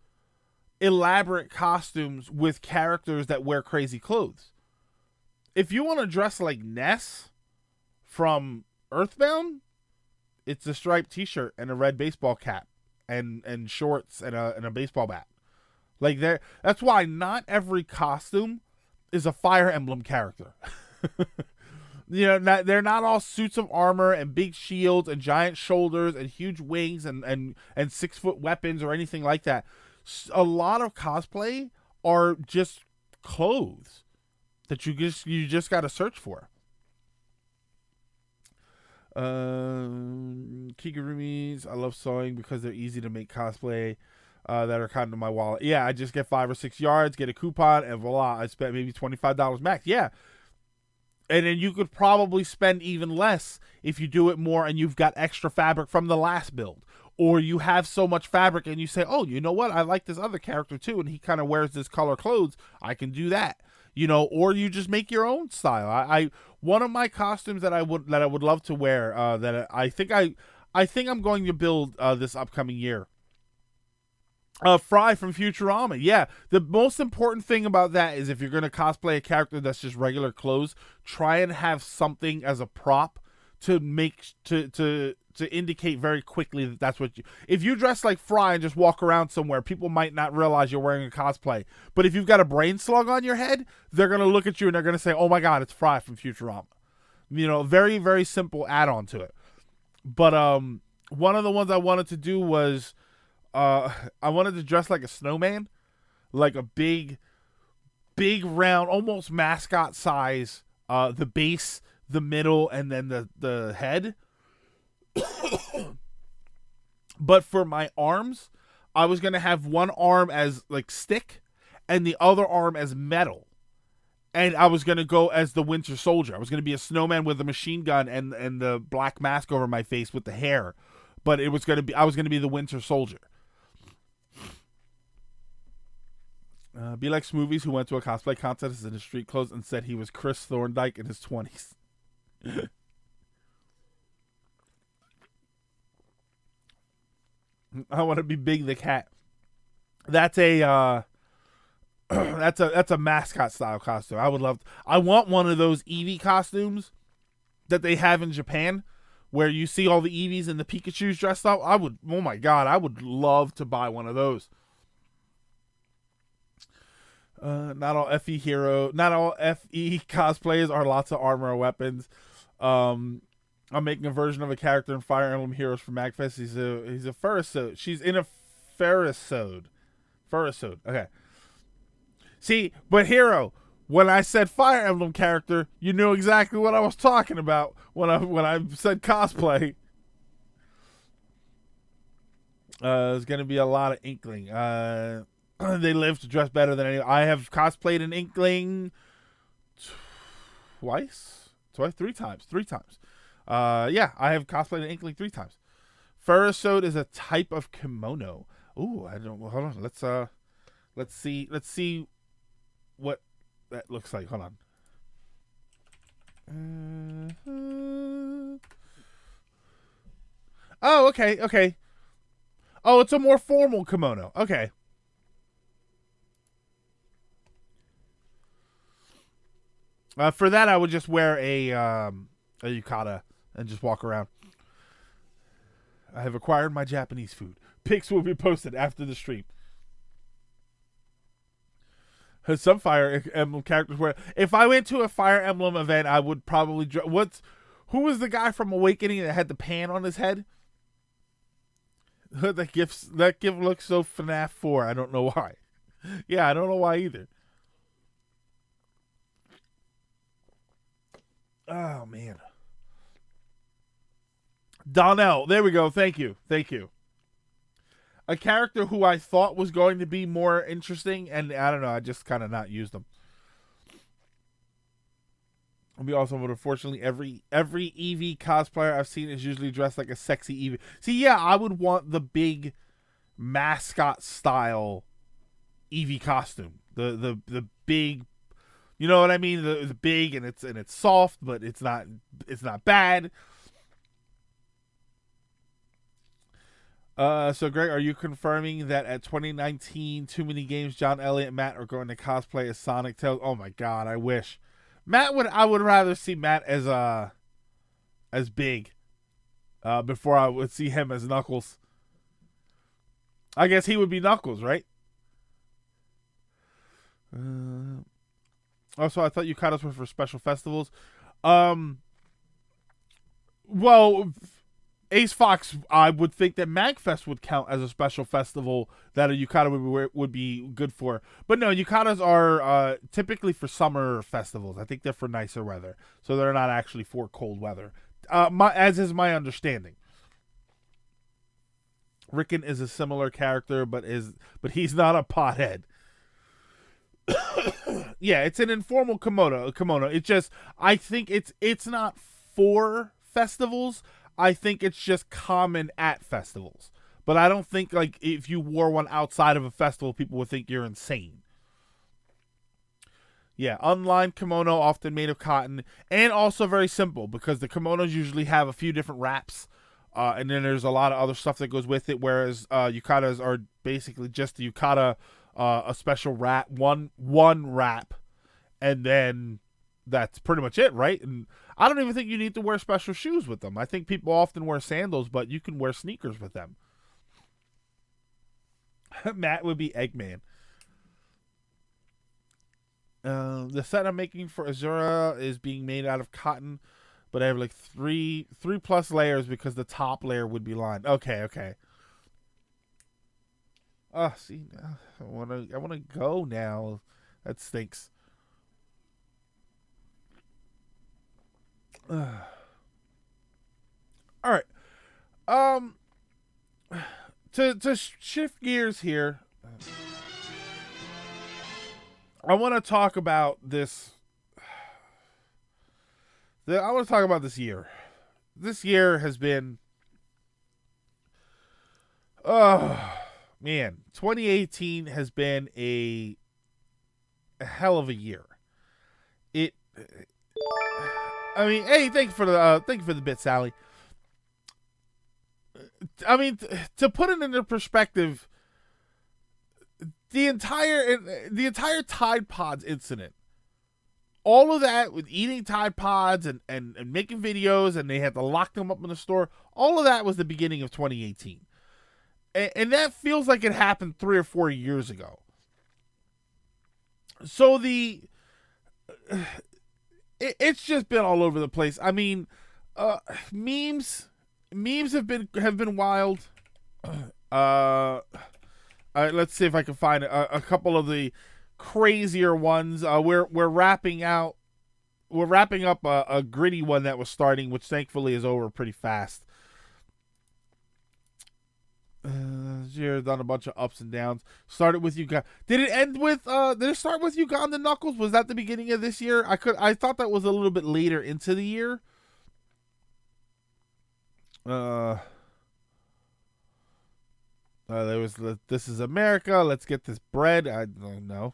A: elaborate costumes with characters that wear crazy clothes. If you want to dress like Ness from Earthbound, it's a striped t-shirt and a red baseball cap and shorts and a baseball bat. Like, that's why not every costume is a Fire Emblem character. they're not all suits of armor and big shields and giant shoulders and huge wings and 6-foot weapons or anything like that. A lot of cosplay are just clothes that you just got to search for. Kigurumis, I love sewing because they're easy to make cosplay that are kind of my wallet. Yeah, I just get 5 or 6 yards, get a coupon, and voila, I spent maybe $25 max. Yeah. And then you could probably spend even less if you do it more and you've got extra fabric from the last build. Or you have so much fabric and you say, oh, you know what? I like this other character too, and he kind of wears this color clothes. I can do that. Or you just make your own style. I one of my costumes that I would love to wear that I think I'm going to build this upcoming year. Fry from Futurama. Yeah, the most important thing about that is if you're going to cosplay a character that's just regular clothes, try and have something as a prop to make to indicate very quickly that that's what you. If you dress like Fry and just walk around somewhere, people might not realize you're wearing a cosplay. But if you've got a brain slug on your head, they're going to look at you and they're going to say, "Oh my God, it's Fry from Futurama." Very very simple add-on to it. But one of the ones I wanted to do was I wanted to dress like a snowman, like a big round, almost mascot size. The base, the middle, and then the head. But for my arms, I was gonna have one arm as like stick, and the other arm as metal. And I was gonna go as the Winter Soldier. I was gonna be a snowman with a machine gun and the black mask over my face with the hair. But I was gonna be the Winter Soldier. Be like Smoothies, who went to a cosplay contest in his street clothes and said he was Chris Thorndike in his 20s. I want to be Big the Cat. That's a that's a mascot style costume. I want one of those Eevee costumes that they have in Japan, where you see all the Eevees and the Pikachus dressed up. Oh my God, I would love to buy one of those. Not all FE cosplayers are lots of armor or weapons. I'm making a version of a character in Fire Emblem Heroes for MagFest. He's a Ferrisode. She's in a Ferrisode. Okay. See, but Hero, when I said Fire Emblem character, you knew exactly what I was talking about when I said cosplay. There's gonna be a lot of Inkling. They live to dress better than anyone. I have cosplayed an Inkling three times. Yeah, I have cosplayed an Inkling 3 times. Ferrisode is a type of kimono. Ooh, I don't. Hold on. Let's see what that looks like. Hold on. Oh, okay. Oh, it's a more formal kimono. Okay. For that, I would just wear a yukata and just walk around. I have acquired my Japanese food. Pics will be posted after the stream. Some Fire Emblem characters wear. If I went to a Fire Emblem event, I would probably. Who was the guy from Awakening that had the pan on his head? That gift looks so FNAF 4. I don't know why. Yeah, I don't know why either. Oh, man. Donnell. There we go. Thank you. A character who I thought was going to be more interesting, and I don't know, I just kind of not used them. We also, but unfortunately, every Eevee cosplayer I've seen is usually dressed like a sexy Eevee. See, yeah, I would want the big mascot style Eevee costume. The big, you know what I mean? The big and it's soft, but it's not bad. So Greg, are you confirming that at 2019 Too Many Games, John Elliott and Matt are going to cosplay as Sonic Tails? Oh my God, I wish. I would rather see Matt as big, before I would see him as Knuckles. I guess he would be Knuckles, right? Also, I thought yukatas were for special festivals. Well, Ace Fox, I would think that Magfest would count as a special festival that a yukata would be good for. But no, yukatas are typically for summer festivals. I think they're for nicer weather, so they're not actually for cold weather. As is my understanding. Ricken is a similar character, but he's not a pothead. Yeah, it's an informal kimono. It just, I think it's not for festivals. I think it's just common at festivals. But I don't think, like, if you wore one outside of a festival, people would think you're insane. Yeah, unlined kimono, often made of cotton, and also very simple because the kimonos usually have a few different wraps, and then there's a lot of other stuff that goes with it. Whereas yukatas are basically just the yukata, a special wrap, one wrap, and then that's pretty much it, right? And I don't even think you need to wear special shoes with them. I think people often wear sandals, but you can wear sneakers with them. Matt would be Eggman. The set I'm making for Azura is being made out of cotton, but I have like three plus layers because the top layer would be lined. Okay. Oh, see, I wanna go now. That stinks. All right. To shift gears here, I want to talk about this. I want to talk about this year. This year has been, man, 2018 has been a hell of a year. I mean, hey, thank you for the bit, Sally. I mean, to put it into perspective, the entire Tide Pods incident, all of that with eating Tide Pods and making videos, and they had to lock them up in the store, all of that was the beginning of 2018. And that feels like it happened 3 or 4 years ago. So it's just been all over the place. I mean, memes have been wild. Let's see if I can find a couple of the crazier ones. We're wrapping up a gritty one that was starting, which thankfully is over pretty fast. Here done a bunch of ups and downs. Started with Uganda. Did it end with? Did it start with Uganda Knuckles? Was that the beginning of this year? I thought that was a little bit later into the year. There was This Is America. Let's get this bread. I don't know.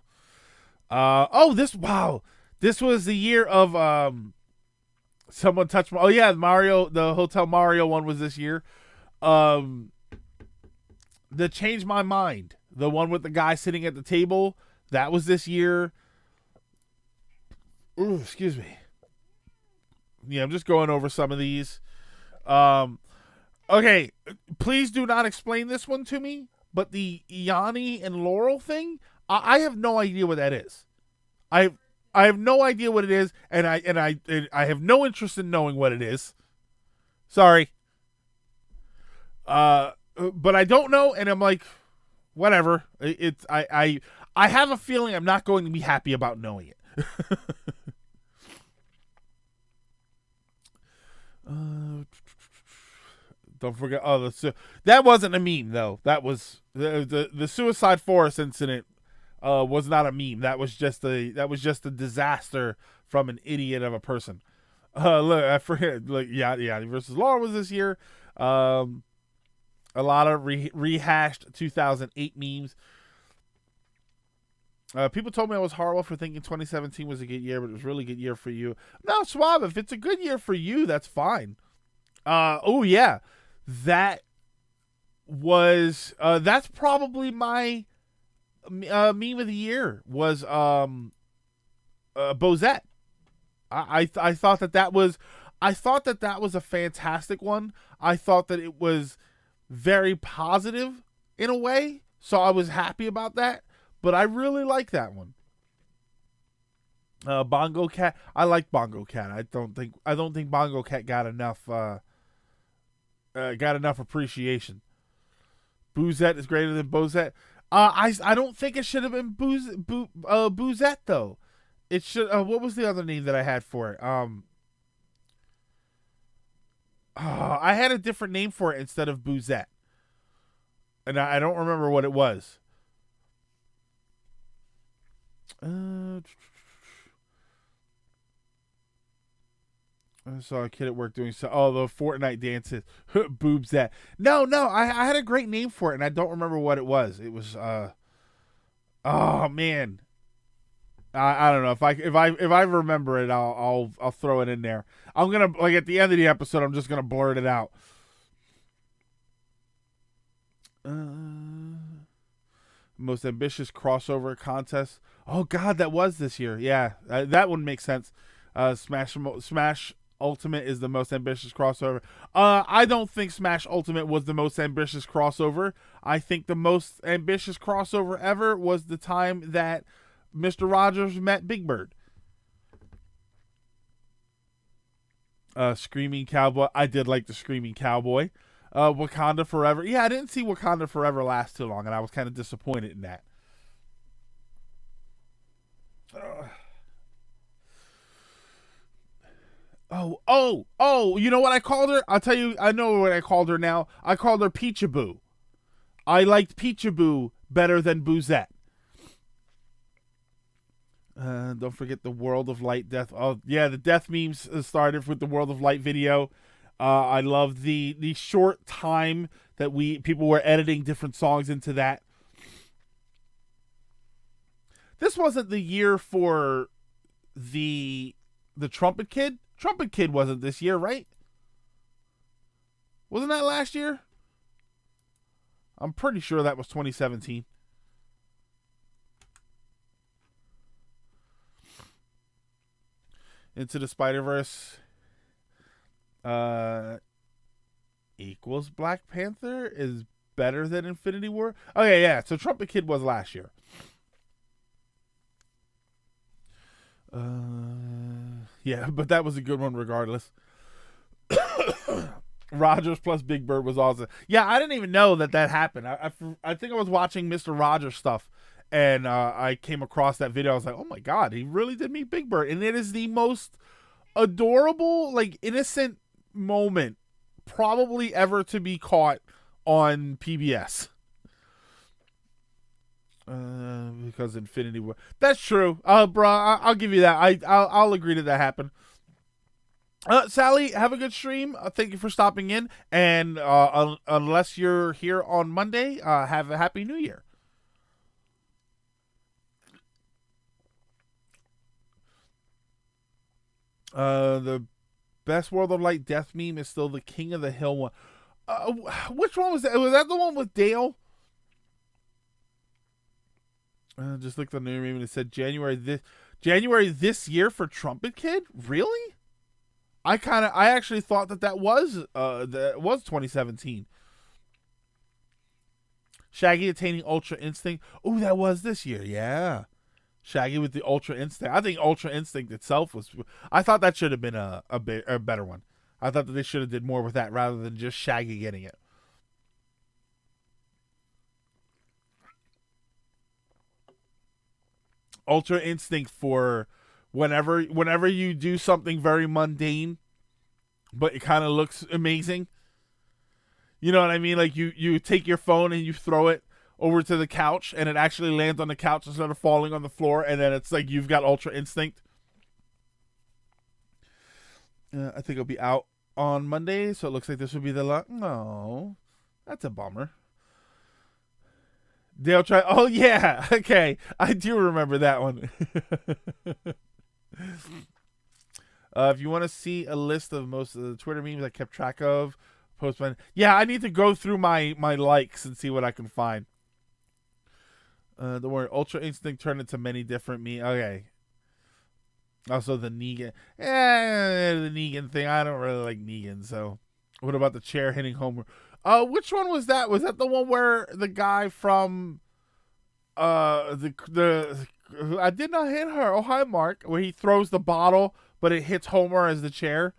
A: This was the year of Someone Touched. Oh yeah, Mario. The Hotel Mario one was this year. The Change My Mind, the one with the guy sitting at the table, that was this year. Ooh, excuse me. Yeah, I'm just going over some of these. Okay, please do not explain this one to me, but the Yanni and Laurel thing, I have no idea what that is. I have no idea what it is, and I have no interest in knowing what it is. Sorry. But I don't know, and I'm like, whatever. I have a feeling I'm not going to be happy about knowing it. Don't forget. That wasn't a meme though. That was the Suicide Forest incident. Was not a meme. That was just a disaster from an idiot of a person. Look, I forget. Like, yeah. Versus Law was this year. A lot of rehashed 2008 memes. People told me I was horrible for thinking 2017 was a good year, but it was a really good year for you. No, Suave, if it's a good year for you, that's fine. Oh yeah, that was that's probably my meme of the year was Bozette. I thought that was a fantastic one. I thought that it was very positive in a way, so I was happy about that. But I really like that one. Bongo Cat. I like Bongo Cat. I don't think Bongo Cat got enough appreciation. Boozette is greater than Bozette. I don't think it should have been Boozette though. It should. What was the other name that I had for it? I had a different name for it instead of Boozette, and I don't remember what it was. I saw a kid at work doing so. Oh, the Fortnite dances. Boobs that. No, I had a great name for it, and I don't remember what it was. It was. Oh man. I don't know if I remember it, I'll throw it in there. I'm gonna like at the end of the episode. I'm just gonna blurt it out. Most ambitious crossover contest. Oh God, that was this year. Yeah, that would make sense. Smash Ultimate is the most ambitious crossover. I don't think Smash Ultimate was the most ambitious crossover. I think the most ambitious crossover ever was the time that Mr. Rogers met Big Bird. Screaming Cowboy. I did like the Screaming Cowboy. Wakanda Forever. Yeah, I didn't see Wakanda Forever last too long, and I was kind of disappointed in that. Oh, you know what I called her? I'll tell you, I know what I called her now. I called her Peachaboo. I liked Peachaboo better than Boozette. Don't forget the World of Light death. Oh, yeah, the death memes started with the World of Light video. I love the short time that people were editing different songs into that. This wasn't the year for the Trumpet Kid. Trumpet Kid wasn't this year, right? Wasn't that last year? I'm pretty sure that was 2017. Into the Spider-Verse equals Black Panther is better than Infinity War. Okay, yeah. So Trumpet Kid was last year. Yeah, but that was a good one regardless. Rogers plus Big Bird was awesome. Yeah, I didn't even know that happened. I think I was watching Mr. Rogers stuff, and I came across that video. I was like, oh my God, he really did meet Big Bird. And it is the most adorable, like, innocent moment probably ever to be caught on PBS. Because Infinity War. That's true. Bro, I'll give you that. I'll agree that happened. Sally, have a good stream. Thank you for stopping in. And unless you're here on Monday, have a happy New Year. The best World of Light death meme is still the King of the Hill one. Which one was that? Was that the one with Dale? Just looked on the name and it said January this year for Trumpet Kid. Really? I actually thought that was 2017. Shaggy attaining Ultra Instinct. Oh, that was this year. Yeah, Shaggy with the Ultra Instinct. I think Ultra Instinct itself was. I thought that should have been a better one. I thought that they should have did more with that rather than just Shaggy getting it. Ultra Instinct for whenever you do something very mundane, but it kind of looks amazing. You know what I mean? Like you take your phone and you throw it over to the couch, and it actually lands on the couch instead of falling on the floor, and then it's like you've got Ultra Instinct. I think it'll be out on Monday, so it looks like this will be the last. No, that's a bummer. Dale try. Oh yeah, okay. I do remember that one. If you want to see a list of most of the Twitter memes I kept track of, Postman. Yeah, I need to go through my likes and see what I can find. The word Ultra Instinct turned into many different memes. Okay. Also the Negan. The Negan thing. I don't really like Negan. So, what about the chair hitting Homer? Which one was that? Was that the one where the guy from the I did not hit her. Oh hi Mark, where he throws the bottle but it hits Homer as the chair.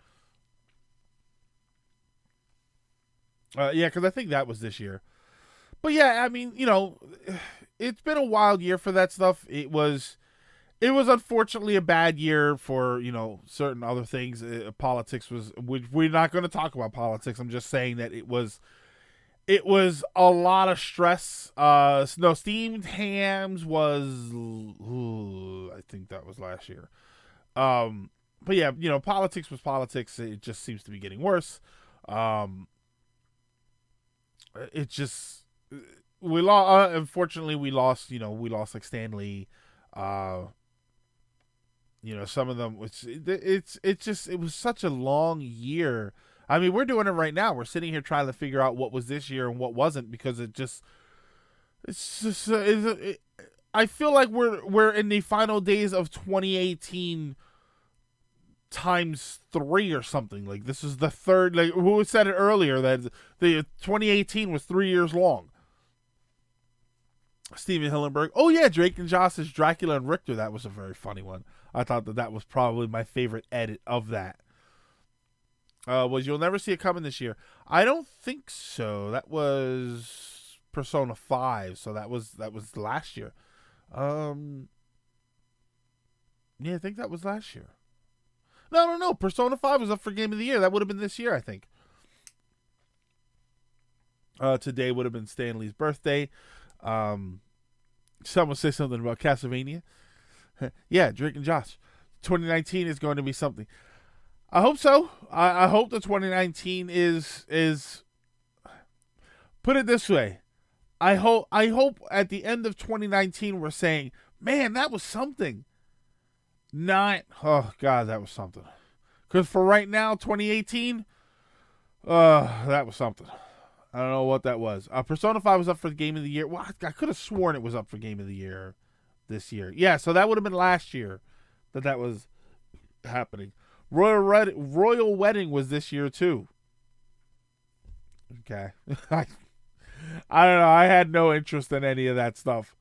A: Yeah, because I think that was this year. But yeah, I mean, it's been a wild year for that stuff. It was unfortunately a bad year for certain other things. Politics was. We're not going to talk about politics. I'm just saying that it was a lot of stress. No, steamed hams was. I think that was last year. But yeah, politics was politics. It just seems to be getting worse. It just we lost. Unfortunately, we lost. We lost like Stanley. Some of them. It was such a long year. I mean, we're doing it right now. We're sitting here trying to figure out what was this year and what wasn't because I feel like we're in the final days of 2018 times 3 or something. Like this is the third. Like who said it earlier that the 2018 was 3 years long. Steven Hillenberg. Oh yeah, Drake and Josh's Dracula and Richter. That was a very funny one. I thought that was probably my favorite edit of that. Was You'll Never See It Coming this year? I don't think so. That was Persona 5, so that was last year. Yeah, I think that was last year. No. Persona 5 was up for Game of the Year. That would have been this year, I think. Today would have been Stanley's birthday. Someone say something about Castlevania. Yeah, Drake and Josh. 2019 is going to be something. I hope so. I hope the 2019 is. Put it this way. I hope at the end of 2019 we're saying, man, that was something. Oh God, that was something. Because for right now, 2018, that was something. I don't know what that was. Persona 5 was up for the Game of the Year. Well, I could have sworn it was up for Game of the Year this year. Yeah, so that would have been last year that was happening. Royal Wedding was this year too. Okay. I don't know. I had no interest in any of that stuff.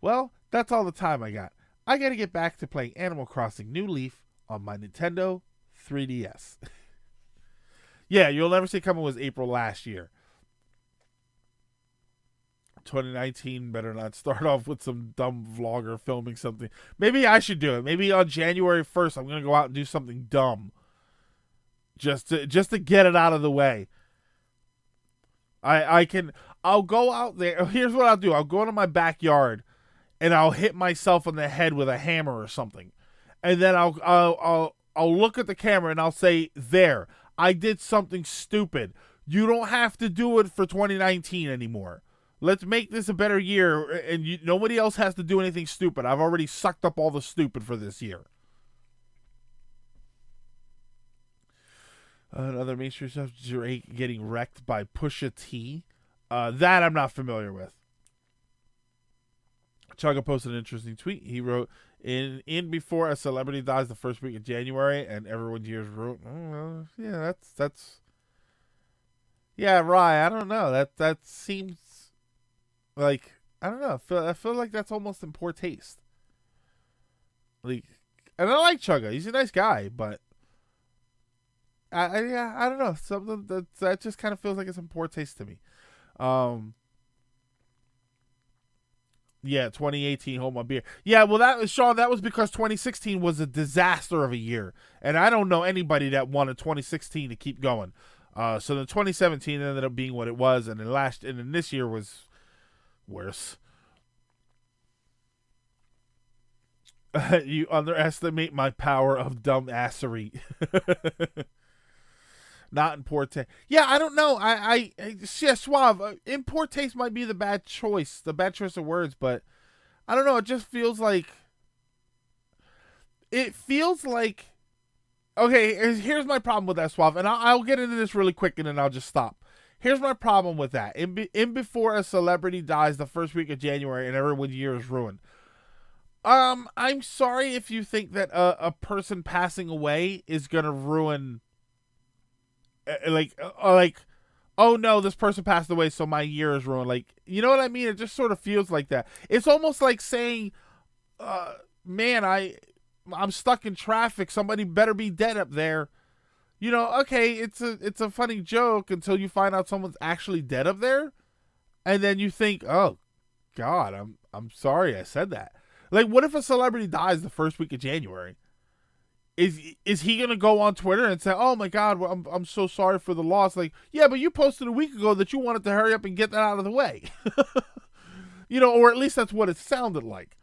A: Well, that's all the time I got. I got to get back to playing Animal Crossing New Leaf on my Nintendo 3DS. Yeah, You'll Never See It Coming was April last year. 2019 better not start off with some dumb vlogger filming something. Maybe I should do it. Maybe on January 1st I'm going to go out and do something dumb. Just to get it out of the way. I'll go out there. Here's what I'll do. I'll go into my backyard and I'll hit myself on the head with a hammer or something. And then I'll look at the camera and I'll say, there, I did something stupid. You don't have to do it for 2019 anymore. Let's make this a better year, and nobody else has to do anything stupid. I've already sucked up all the stupid for this year. Another mainstream stuff, Drake getting wrecked by Pusha T. That I'm not familiar with. Chugga posted an interesting tweet. He wrote, in before a celebrity dies the first week of January and everyone's year's ruined. Yeah, that's yeah, Rye, I don't know. That seems like, I don't know. I feel like that's almost in poor taste. Like, and I like Chugga. He's a nice guy, but I don't know. Something that just kind of feels like it's in poor taste to me. Yeah, 2018 Hold My Beer. Yeah, well, that was because 2016 was a disaster of a year, and I don't know anybody that wanted 2016 to keep going. So the 2017 ended up being what it was, and then this year was worse. You underestimate my power of dumbassery. Not in poor taste. Yeah, I don't know. Yeah, Suave. In poor taste might be the bad choice of words, but I don't know. It just feels like. Okay, here's my problem with that, Suave, and I'll get into this really quick, and then I'll just stop. Here's my problem with that. In before a celebrity dies the first week of January and everyone's year is ruined. I'm sorry if you think that a person passing away is gonna ruin, like oh no, this person passed away, so my year is ruined. Like, you know what I mean? It just sort of feels like that. It's almost like saying, man, I'm stuck in traffic. Somebody better be dead up there. You know, okay, it's a funny joke until you find out someone's actually dead up there, and then you think, oh God, I'm sorry I said that. Like, what if a celebrity dies the first week of January? Is he gonna go on Twitter and say, "Oh my God, well, I'm so sorry for the loss"? Like, yeah, but you posted a week ago that you wanted to hurry up and get that out of the way. You know, or at least that's what it sounded like.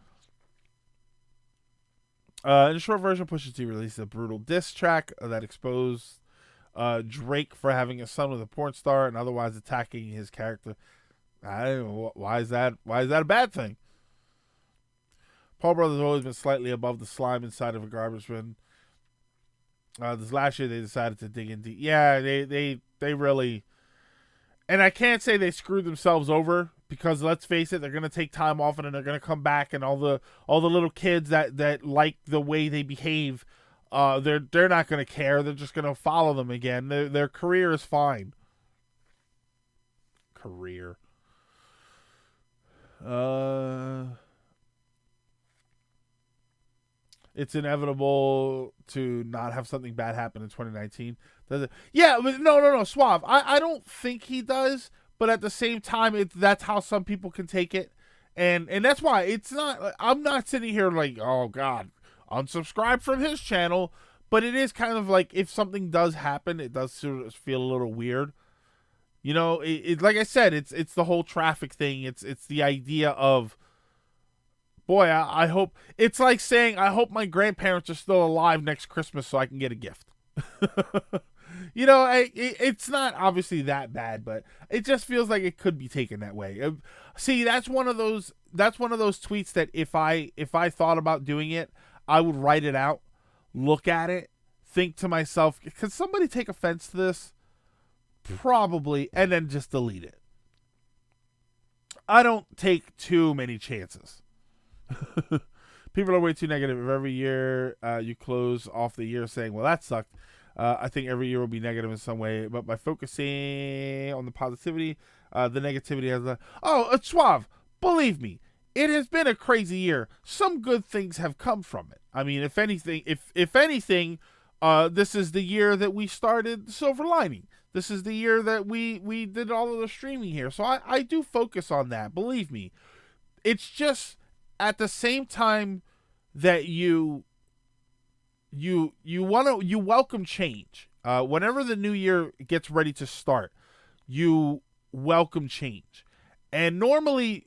A: In a short version, Pusha T released a brutal diss track that exposed Drake for having a son with a porn star and otherwise attacking his character. I don't know, why is that a bad thing? Paul Brothers have always been slightly above the slime inside of a garbage bin. This last year they decided to dig in deep. Yeah, they really, and I can't say they screwed themselves over, because let's face it, they're gonna take time off and then they're gonna come back, and all the little kids that like the way they behave, they're not gonna care. They're just gonna follow them again. Their career is fine. Career. It's inevitable to not have something bad happen in 2019. Does it? Yeah, but no, Suave. I don't think he does, but at the same time, that's how some people can take it, and that's why it's not. I'm not sitting here like, oh God, unsubscribe from his channel, but it is kind of like, if something does happen, it does sort of feel a little weird. You know, it like I said, it's the whole traffic thing. It's the idea of, boy, I hope, it's like saying, I hope my grandparents are still alive next Christmas so I can get a gift. You know, it's not obviously that bad, but it just feels like it could be taken that way. See, that's one of those tweets that if I thought about doing it, I would write it out, look at it, think to myself, could somebody take offense to this? Probably, and then just delete it. I don't take too many chances. People are way too negative. If every year you close off the year saying, well, that sucked, I think every year will be negative in some way. But by focusing on the positivity, the negativity has it's Suave. Believe me, it has been a crazy year. Some good things have come from it. I mean, if anything, this is the year that we started Silver Lining. This is the year that we did all of the streaming here. So I do focus on that. Believe me. It's just, at the same time that you welcome change. Whenever the new year gets ready to start, you welcome change. And normally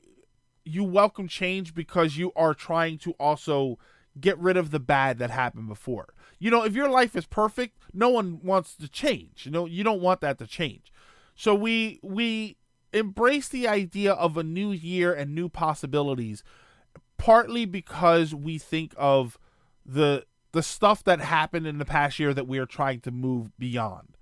A: you welcome change because you are trying to also get rid of the bad that happened before. You know, if your life is perfect, no one wants to change. You know, you don't want that to change. So we embrace the idea of a new year and new possibilities, partly because we think of the stuff that happened in the past year that we are trying to move beyond.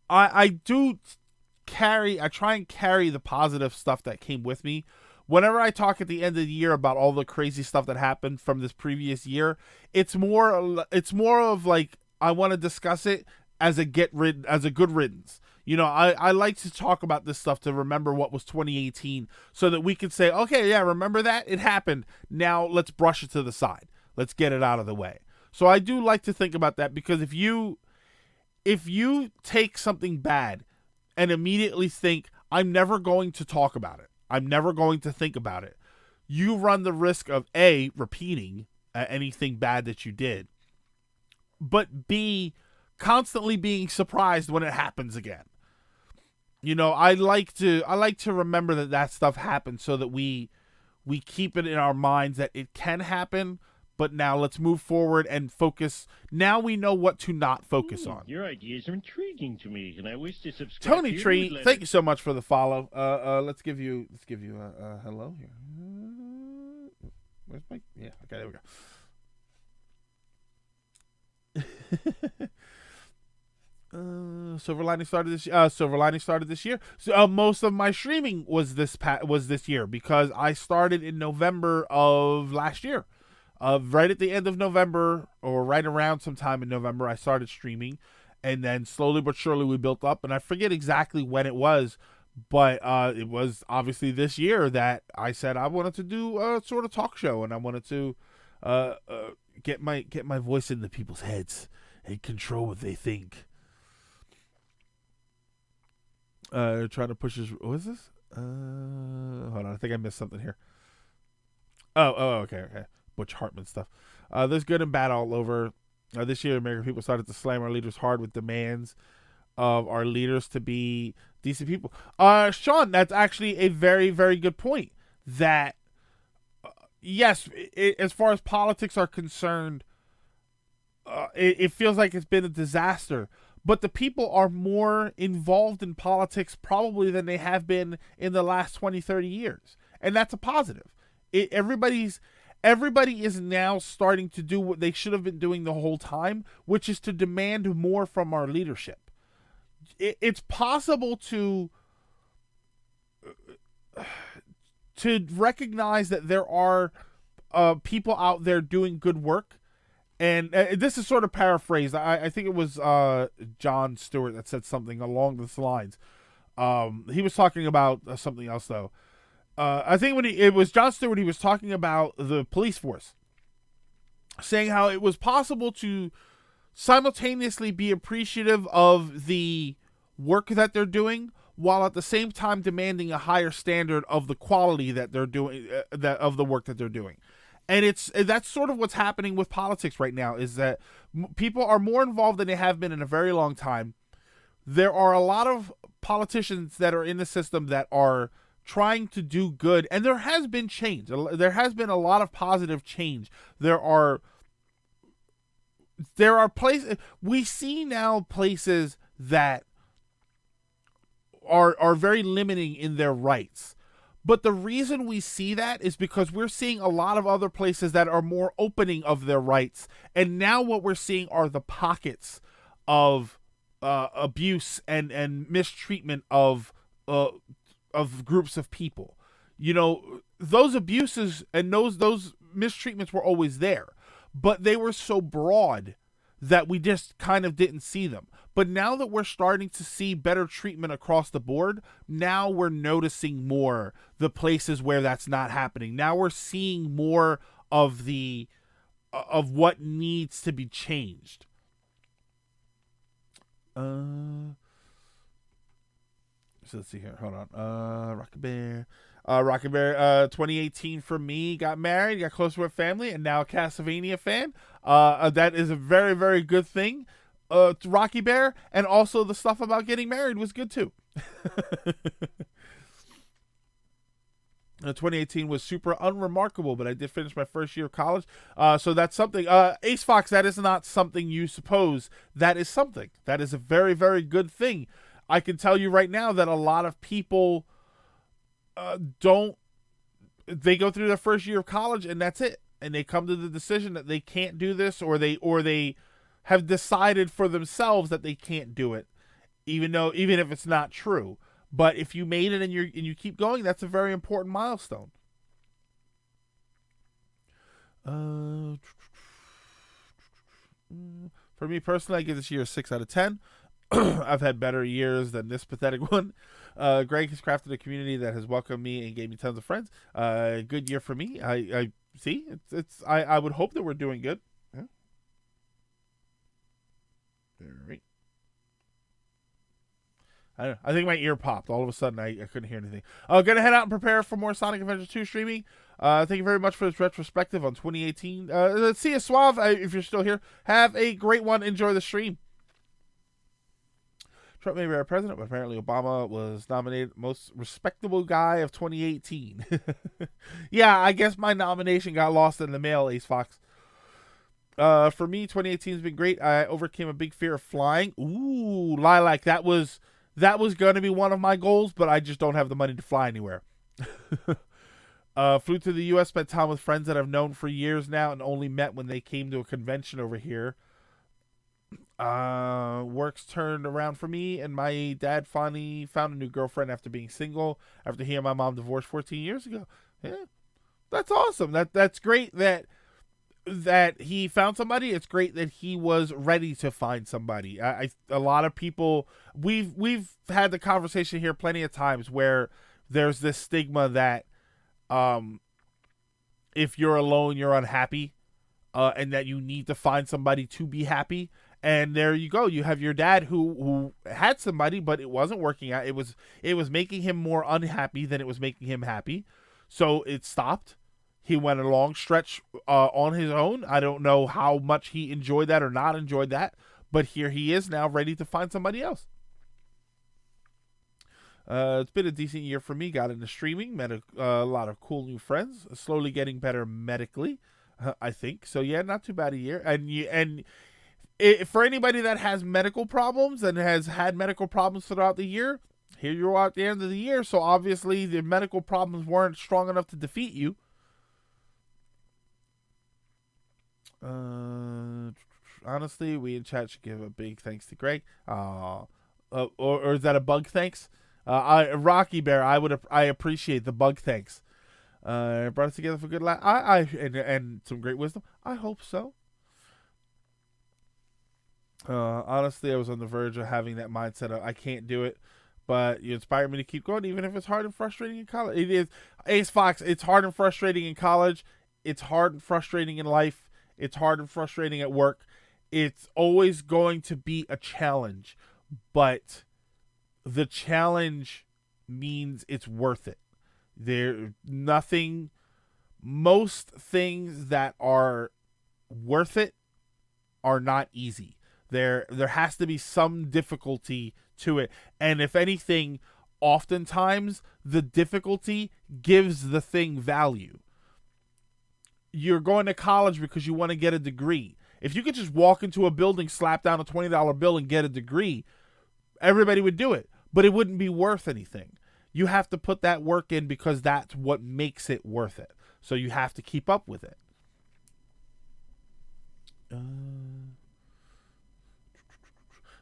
A: I try and carry the positive stuff that came with me. Whenever I talk at the end of the year about all the crazy stuff that happened from this previous year, it's more of like, I want to discuss it as a good riddance. You know, I like to talk about this stuff to remember what was 2018, so that we could say, okay, yeah, remember that? It happened. Now let's brush it to the side. Let's get it out of the way. So I do like to think about that, because if you take something bad and immediately think, I'm never going to talk about it, I'm never going to think about it, you run the risk of A, repeating anything bad that you did, but B, constantly being surprised when it happens again. You know, I like to remember that stuff happened, so that we keep it in our minds that it can happen, but now let's move forward and focus. Now we know what to not focus on.
B: Your ideas are intriguing to me, and I wish to subscribe.
A: Tony Tree, thank you so much for the follow. Let's give you a hello here. Where's my? Yeah, okay, there we go. Silver Lining started this year. So, most of my streaming was this year, because I started in November of last year. Right at the end of November, or right around sometime in November, I started streaming, and then slowly but surely we built up. And I forget exactly when it was, but it was obviously this year that I said I wanted to do a sort of talk show, and I wanted to get my voice into people's heads and control what they think. Trying to push his. What is this? Hold on, I think I missed something here. Okay. Butch Hartman stuff. There's good and bad all over. This year, American people started to slam our leaders hard with demands of our leaders to be decent people. Sean, that's actually a very, very good point. That, yes, as far as politics are concerned, it feels like it's been a disaster. But the people are more involved in politics probably than they have been in the last 20, 30 years. And that's a positive. Everybody is now starting to do what they should have been doing the whole time, which is to demand more from our leadership. It's possible to recognize that there are people out there doing good work. And this is sort of paraphrased. I think it was Jon Stewart that said something along these lines. He was talking about something else, though. I think it was Jon Stewart, he was talking about the police force, saying how it was possible to simultaneously be appreciative of the work that they're doing, while at the same time demanding a higher standard of the quality that they're doing, of the work that they're doing. And that's sort of what's happening with politics right now, is that people are more involved than they have been in a very long time. There are a lot of politicians that are in the system that are trying to do good, and there has been change. There has been a lot of positive change. There are places, we see now places that are very limiting in their rights. But the reason we see that is because we're seeing a lot of other places that are more opening of their rights. And now what we're seeing are the pockets of abuse and mistreatment of groups of people. You know, those abuses and those mistreatments were always there, but they were so broad that we just kind of didn't see them. But now that we're starting to see better treatment across the board, now we're noticing more the places where that's not happening. Now we're seeing more of what needs to be changed. So let's see here. Hold on. Rocky Bear. 2018 for me. Got married, got close to a family, and now a Castlevania fan. That is a very, very good thing. Rocky Bear, and also the stuff about getting married was good too. 2018 was super unremarkable, but I did finish my first year of college. So that's something. Ace Fox, that is not something you suppose. That is something. That is a very, very good thing. I can tell you right now that a lot of people they go through their first year of college and that's it. And they come to the decision that they can't do this, or they have decided for themselves that they can't do it, even if it's not true. But if you made it and you keep going, that's a very important milestone. For me personally, I give this year a 6 out of 10. I've had better years than this pathetic one. Greg has crafted a community that has welcomed me and gave me tons of friends. Good year for me. I see. I would hope that we're doing good. Yeah. All right. I think my ear popped. All of a sudden, I couldn't hear anything. Gonna head out and prepare for more Sonic Adventure 2 streaming. Thank you very much for this retrospective on 2018. Let's see you, Suave, if you're still here. Have a great one. Enjoy the stream. Trump may be our president, but apparently Obama was nominated most respectable guy of 2018. Yeah, I guess my nomination got lost in the mail, Ace Fox. For me, 2018 has been great. I overcame a big fear of flying. Ooh, Lilac, that was going to be one of my goals, but I just don't have the money to fly anywhere. Flew to the U.S., spent time with friends that I've known for years now and only met when they came to a convention over here. Work's turned around for me, and my dad finally found a new girlfriend after being single, after he and my mom divorced 14 years ago. Yeah, that's awesome. That's great that that he found somebody. It's great that he was ready to find somebody. A lot of people, we've had the conversation here plenty of times where there's this stigma that if you're alone, you're unhappy, and that you need to find somebody to be happy. And there you go. You have your dad who had somebody, but it wasn't working out. It was making him more unhappy than it was making him happy. So it stopped. He went a long stretch on his own. I don't know how much he enjoyed that or not enjoyed that, but here he is now ready to find somebody else. It's been a decent year for me. Got into streaming, met a lot of cool new friends. Slowly getting better medically, I think. So yeah, not too bad a year. For anybody that has medical problems and has had medical problems throughout the year, here you are at the end of the year. So obviously the medical problems weren't strong enough to defeat you. Honestly, we in chat should give a big thanks to Greg. Or is that a bug thanks? Rocky Bear, I appreciate the bug thanks. Brought us together for good laugh. And some great wisdom. I hope so. Honestly, I was on the verge of having that mindset of I can't do it, but you inspired me to keep going, even if it's hard and frustrating in college. It is. Ace Fox, it's hard and frustrating in college. It's hard and frustrating in life. It's hard and frustrating at work. It's always going to be a challenge, but the challenge means it's worth it. Most things that are worth it are not easy. There has to be some difficulty to it. And if anything, oftentimes the difficulty gives the thing value. You're going to college because you want to get a degree. If you could just walk into a building, slap down a $20 bill and get a degree, everybody would do it, but it wouldn't be worth anything. You have to put that work in because that's what makes it worth it. So you have to keep up with it.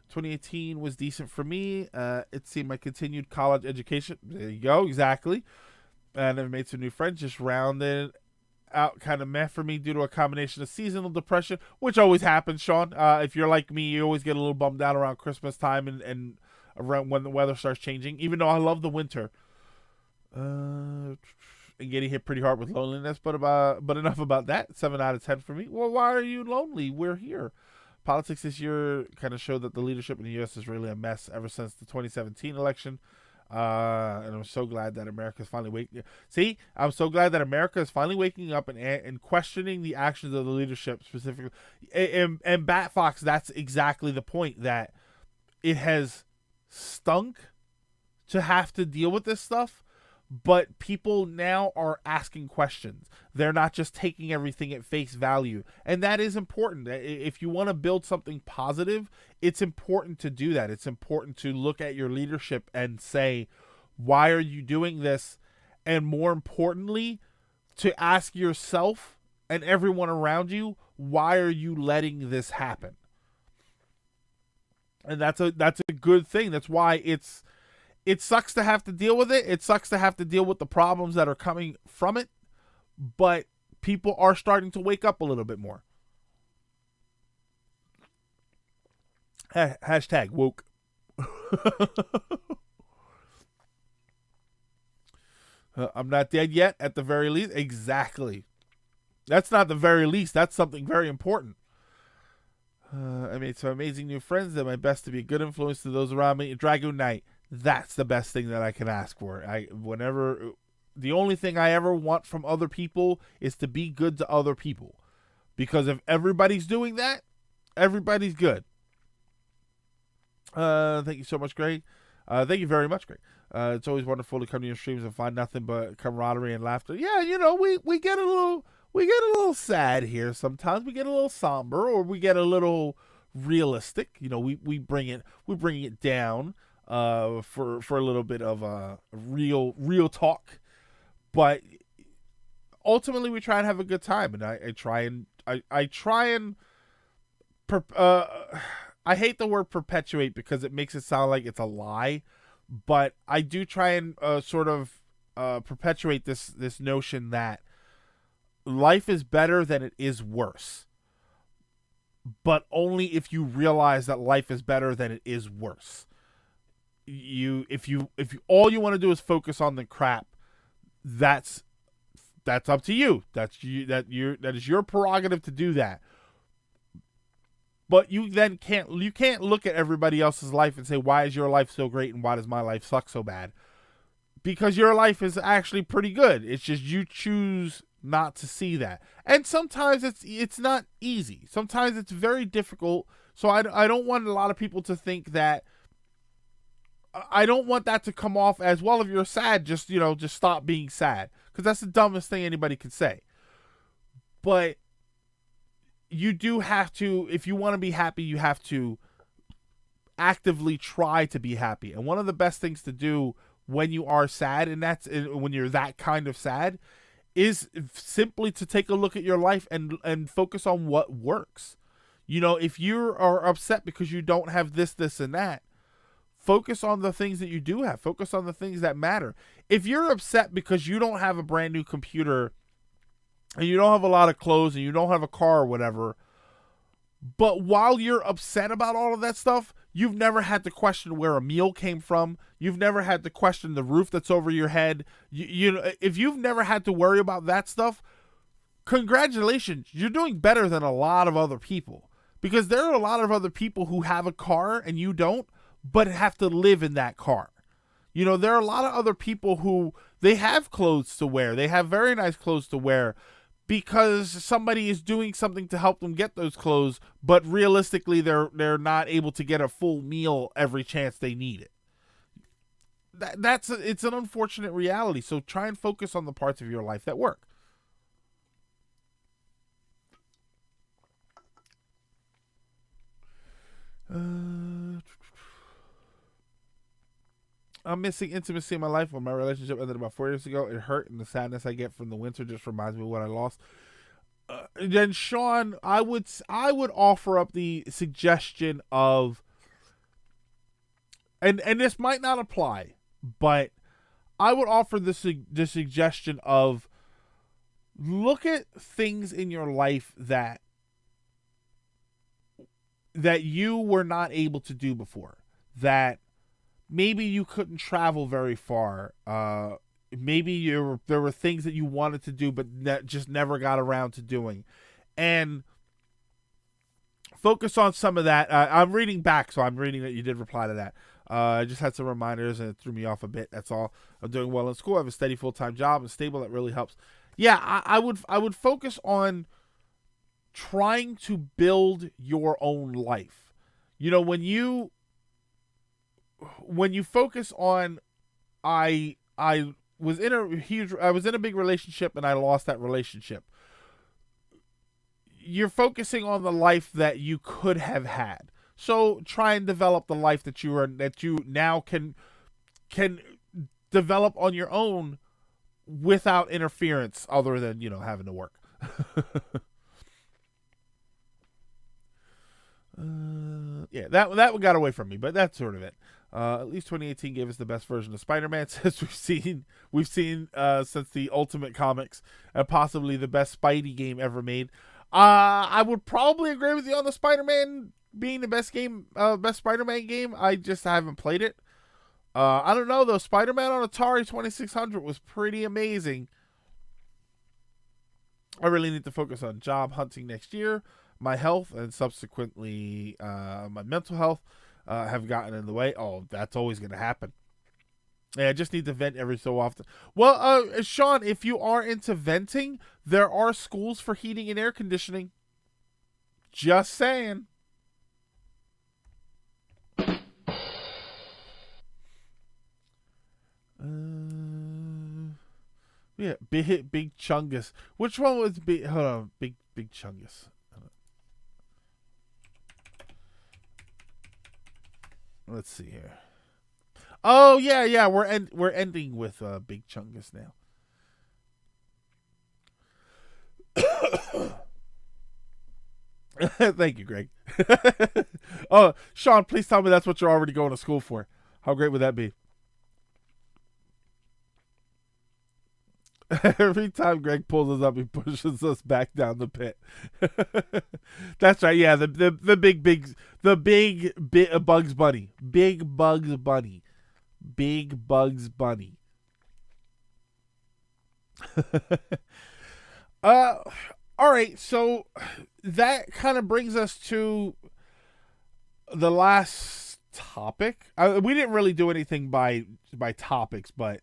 A: 2018 was decent for me. It seemed my continued college education. There you go, exactly. And I've made some new friends. Just rounded out kind of meh for me due to a combination of seasonal depression, which always happens, Sean. If you're like me, you always get a little bummed out around Christmas time and around when the weather starts changing, even though I love the winter. And getting hit pretty hard with loneliness, but enough about that. 7 out of 10 for me. Well, why are you lonely? We're here. Politics this year kind of showed that the leadership in the U.S. is really a mess ever since the 2017 election. And I'm so glad that America is finally waking up. See, I'm so glad that America is finally waking up and questioning the actions of the leadership specifically. And Bat Fox, that's exactly the point, that it has stunk to have to deal with this stuff, but people now are asking questions. They're not just taking everything at face value. And that is important. If you want to build something positive, it's important to do that. It's important to look at your leadership and say, why are you doing this? And more importantly, to ask yourself and everyone around you, why are you letting this happen? And that's a good thing. That's why it sucks to have to deal with it. It sucks to have to deal with the problems that are coming from it. But people are starting to wake up a little bit more. Hashtag woke. I'm not dead yet, at the very least. Exactly. That's not the very least. That's something very important. I made some amazing new friends. Did my best to be a good influence to those around me. Dragoon Knight. That's the best thing that I can ask for. The only thing I ever want from other people is to be good to other people. Because if everybody's doing that, everybody's good. Thank you so much, Greg. Thank you very much, Greg. It's always wonderful to come to your streams and find nothing but camaraderie and laughter. Yeah, we get a little sad here sometimes. We get a little somber, or we get a little realistic. We bring it down for a little bit of a real talk. But ultimately, we try and have a good time, and I try and I hate the word perpetuate because it makes it sound like it's a lie, but I do try and perpetuate this notion that life is better than it is worse, but only if you realize that life is better than it is worse. If you all you want to do is focus on the crap, that's up to you. That is your prerogative to do that. But you can't look at everybody else's life and say, why is your life so great and why does my life suck so bad? Because your life is actually pretty good. It's just you choose not to see that. And sometimes it's not easy. Sometimes it's very difficult. So I don't want a lot of people to think that, I don't want that to come off as, well, if you're sad, just stop being sad. Because that's the dumbest thing anybody could say. But you do have to, if you want to be happy, you have to actively try to be happy. And one of the best things to do when you are sad, and that's when you're that kind of sad, is simply to take a look at your life and focus on what works. If you are upset because you don't have this, and that, focus on the things that you do have. Focus on the things that matter. If you're upset because you don't have a brand new computer and you don't have a lot of clothes and you don't have a car or whatever, but while you're upset about all of that stuff, you've never had to question where a meal came from. You've never had to question the roof that's over your head. If you've never had to worry about that stuff, congratulations. You're doing better than a lot of other people. Because there are a lot of other people who have a car and you don't, but have to live in that car. There are a lot of other people who, they have clothes to wear. They have very nice clothes to wear because somebody is doing something to help them get those clothes, but realistically they're not able to get a full meal every chance they need it. It's an unfortunate reality. So try and focus on the parts of your life that work. I'm missing intimacy in my life. When my relationship ended about 4 years ago, it hurt, and the sadness I get from the winter just reminds me of what I lost. Then Sean, I would offer up the suggestion of, and this might not apply, but I would offer the suggestion of, look at things in your life that you were not able to do before. That maybe you couldn't travel very far. Maybe there were things that you wanted to do but just never got around to doing. And focus on some of that. I'm reading back, so I'm reading that you did reply to that. I just had some reminders and it threw me off a bit. That's all. I'm doing well in school. I have a steady full-time job and stable. That really helps. Yeah, I would focus on trying to build your own life. When you focus on, I was in a big relationship and I lost that relationship. You're focusing on the life that you could have had. So try and develop the life that you now can develop on your own without interference other than, having to work. Yeah, that one got away from me, but that's sort of it. At least 2018 gave us the best version of Spider-Man since we've seen since the Ultimate Comics, and possibly the best Spidey game ever made. I would probably agree with you on the Spider-Man being the best Spider-Man game. I just haven't played it. I don't know though. Spider-Man on Atari 2600 was pretty amazing. I really need to focus on job hunting next year. My health and subsequently my mental health have gotten in the way. Oh, that's always going to happen. Yeah, I just need to vent every so often. Well, Sean, if you are into venting, there are schools for heating and air conditioning. Just saying. Yeah, Big Chungus. Which one was Big? Hold on, Big Chungus. Let's see here. Oh yeah, we're ending with Big Chungus now. Thank you, Greg. Oh, Sean, please tell me that's what you're already going to school for. How great would that be? Every time Greg pulls us up, he pushes us back down the pit. That's right. Yeah, the big bit of Bugs Bunny. Big Bugs Bunny. Big Bugs Bunny. All right, so that kind of brings us to the last topic. We didn't really do anything by topics, but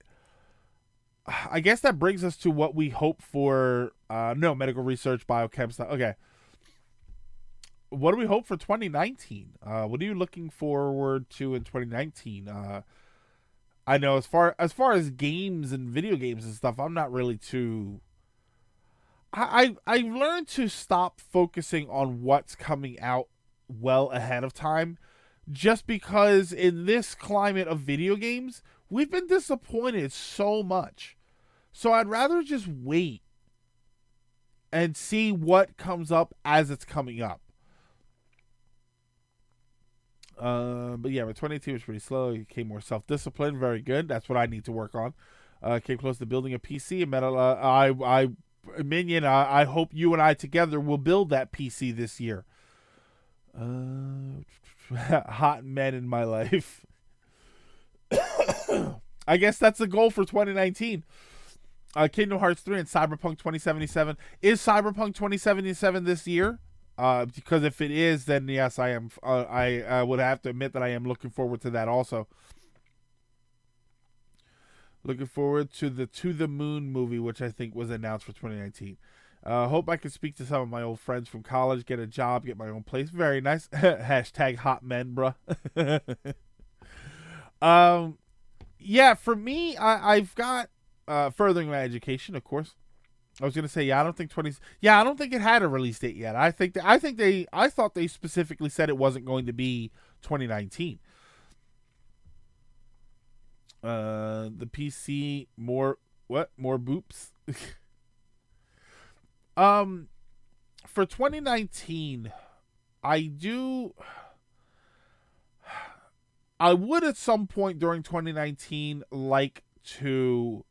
A: I guess that brings us to what we hope for. No, medical research, biochem stuff. Okay. What do we hope for 2019? What are you looking forward to in 2019? I know as far as games and video games and stuff, I'm not really too. I've learned to stop focusing on what's coming out well ahead of time, just because in this climate of video games, we've been disappointed so much. So I'd rather just wait and see what comes up as it's coming up. But yeah, my 2018 was pretty slow. You became more self-disciplined. Very good. That's what I need to work on. Came close to building a PC. And Minion, I hope you and I together will build that PC this year. Hot men in my life. I guess that's the goal for 2019. Kingdom Hearts 3 and Cyberpunk 2077. Is Cyberpunk 2077 this year? Because if it is, then yes, I am. I would have to admit that I am looking forward to that also. Looking forward to the To the Moon movie, which I think was announced for 2019. Hope I can speak to some of my old friends from college, get a job, get my own place. Very nice. Hashtag hot men, bruh. Yeah, for me, I've got furthering my education, of course. I was gonna say, I don't think it had a release date yet. I thought they specifically said it wasn't going to be 2019. The PC more boops. For 2019, I would at some point during 2019 like to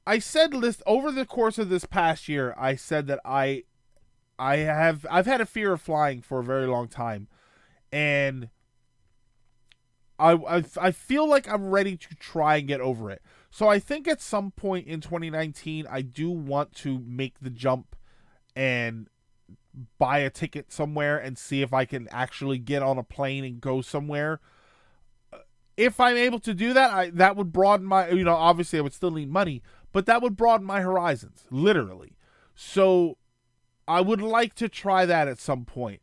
A: I said over the course of this past year, I said that I've had a fear of flying for a very long time, and I feel like I'm ready to try and get over it. So I think at some point in 2019, I do want to make the jump and buy a ticket somewhere and see if I can actually get on a plane and go somewhere. If I'm able to do that, that would broaden my, obviously I would still need money, but that would broaden my horizons, literally. So I would like to try that at some point.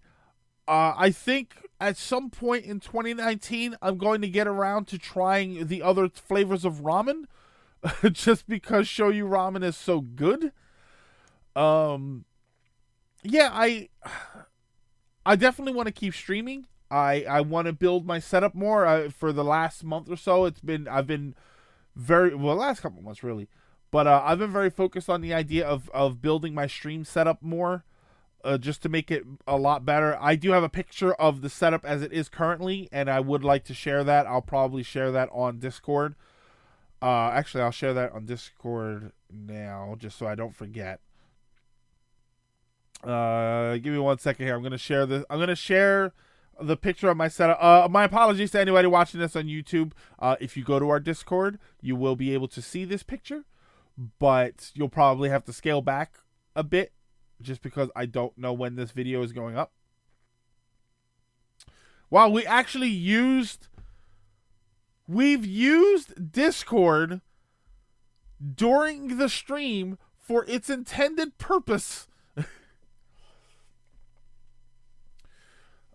A: I think at some point in 2019, I'm going to get around to trying the other flavors of ramen, just because Shoyu ramen is so good. Yeah, I definitely want to keep streaming. I want to build my setup more. For the last month or so, I've been last couple months really, but I've been very focused on the idea of building my stream setup more. Just to make it a lot better. I do have a picture of the setup as it is currently, and I would like to share that. I'll probably share that on Discord. Actually, I'll share that on Discord now, just so I don't forget. Give me 1 second here. I'm gonna share this. I'm gonna share the picture of my setup. My apologies to anybody watching this on YouTube. If you go to our Discord, you will be able to see this picture, but you'll probably have to scale back a bit, just because I don't know when this video is going up. Wow, we've used Discord during the stream for its intended purpose.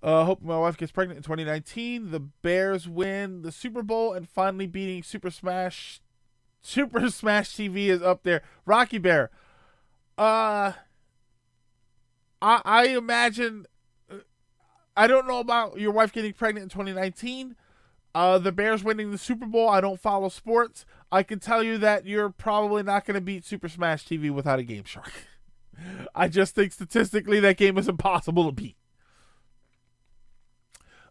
A: Hope my wife gets pregnant in 2019. The Bears win the Super Bowl and finally beating Super Smash TV is up there. Rocky Bear. I imagine, I don't know about your wife getting pregnant in 2019. The Bears winning the Super Bowl. I don't follow sports. I can tell you that you're probably not going to beat Super Smash TV without a Game Shark. I just think statistically that game is impossible to beat.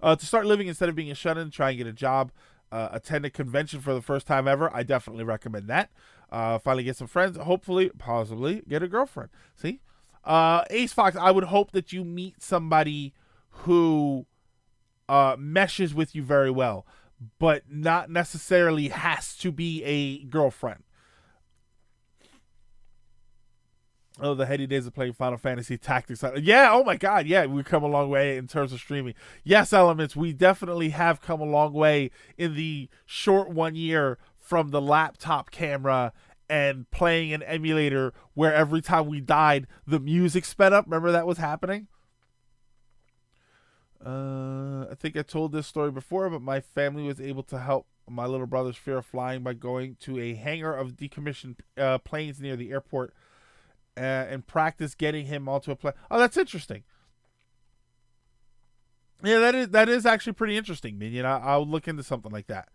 A: To start living instead of being a shut-in, try and get a job. attend a convention for the first time ever, I definitely recommend that. Finally get some friends, hopefully, possibly get a girlfriend. See? Ace Fox, I would hope that you meet somebody who meshes with you very well, but not necessarily has to be a girlfriend. Oh, the heady days of playing Final Fantasy Tactics. Yeah, oh my god, yeah, we've come a long way in terms of streaming. Yes, Elements, we definitely have come a long way in the short 1 year from the laptop camera and playing an emulator where every time we died, the music sped up. Remember that was happening? I think I told this story before, but my family was able to help my little brother's fear of flying by going to a hangar of decommissioned planes near the airport and practice getting him onto a plane. Oh, that's interesting. Yeah, that is actually pretty interesting, Minion. I'll look into something like that.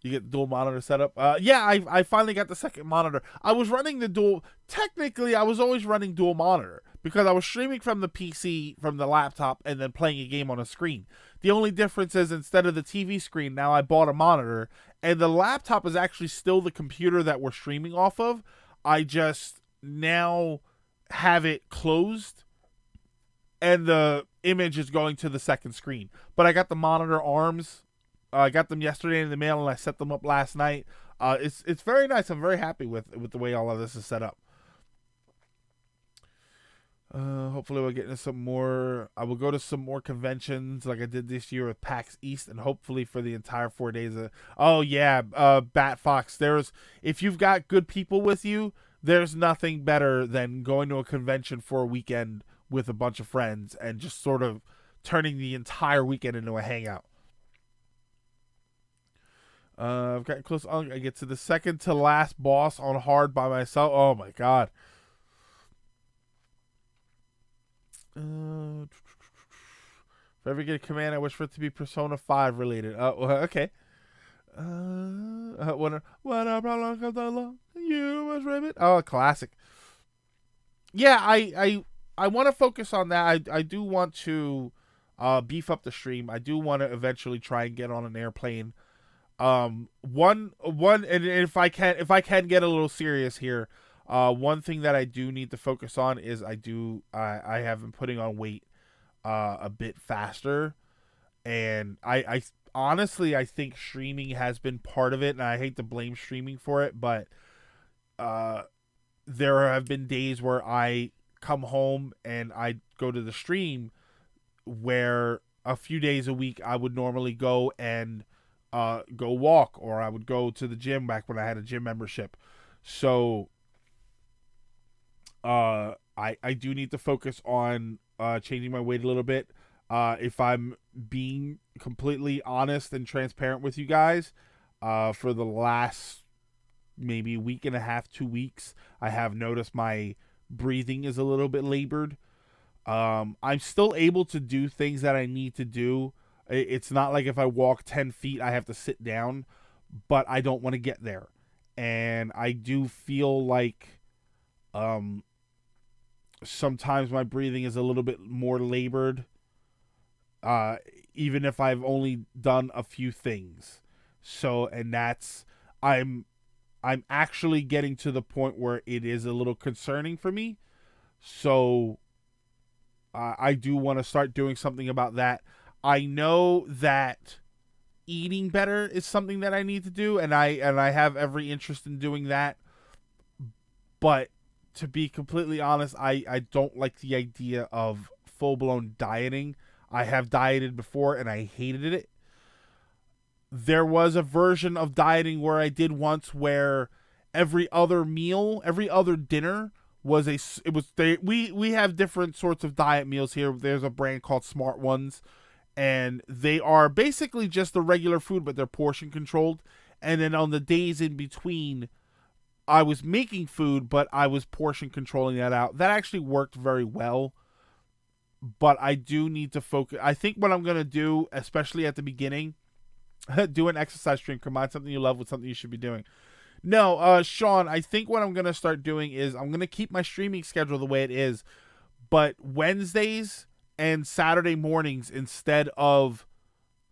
A: You get the dual monitor setup. Yeah, I finally got the second monitor. I was running the dual. Technically, I was always running dual monitor because I was streaming from the PC, from the laptop, and then playing a game on a screen. The only difference is instead of the TV screen, now I bought a monitor, and the laptop is actually still the computer that we're streaming off of. I just now have it closed, and the image is going to the second screen. But I got the monitor arms. I got them yesterday in the mail, and I set them up last night. It's very nice. I'm very happy with the way all of this is set up. Hopefully we'll get into some more. I will go to some more conventions like I did this year with PAX East, and hopefully for the entire 4 days. Oh yeah, Bat Fox. If you've got good people with you, there's nothing better than going to a convention for a weekend with a bunch of friends and just sort of turning the entire weekend into a hangout. I've gotten close. I get to the second to last boss on hard by myself. Oh my god. If I ever get a command, I wish for it to be Persona 5 related. Okay. When a problem comes along, you must rip it. Oh, classic. Yeah, I want to focus on that. I do want to beef up the stream. I do want to eventually try and get on an airplane. And if I can get a little serious here, one thing that I do need to focus on is I have been putting on weight a bit faster, and I honestly I think streaming has been part of it, and I hate to blame streaming for it, but there have been days where I come home and I go to the stream where a few days a week I would normally go and go walk, or I would go to the gym back when I had a gym membership. So I do need to focus on changing my weight a little bit. If I'm being completely honest and transparent with you guys, for the last maybe week and a half, 2 weeks, I have noticed my breathing is a little bit labored. I'm still able to do things that I need to do. It's not like if I walk 10 feet, I have to sit down, but I don't want to get there. And I do feel like sometimes my breathing is a little bit more labored, even if I've only done a few things. So, and I'm actually getting to the point where it is a little concerning for me. So, I do want to start doing something about that. I know that eating better is something that I need to do, and I have every interest in doing that. But to be completely honest, I don't like the idea of full-blown dieting. I have dieted before, and I hated it. There was a version of dieting where I did once where every other meal, every other dinner we have different sorts of diet meals here. There's a brand called Smart Ones, and they are basically just the regular food, but they're portion controlled. And then on the days in between, I was making food, but I was portion controlling that out. That actually worked very well. But I do need to focus. I think what I'm going to do, especially at the beginning, do an exercise stream. Combine something you love with something you should be doing. No, Sean, I think what I'm going to start doing is I'm going to keep my streaming schedule the way it is. But Wednesdays and Saturday mornings, instead of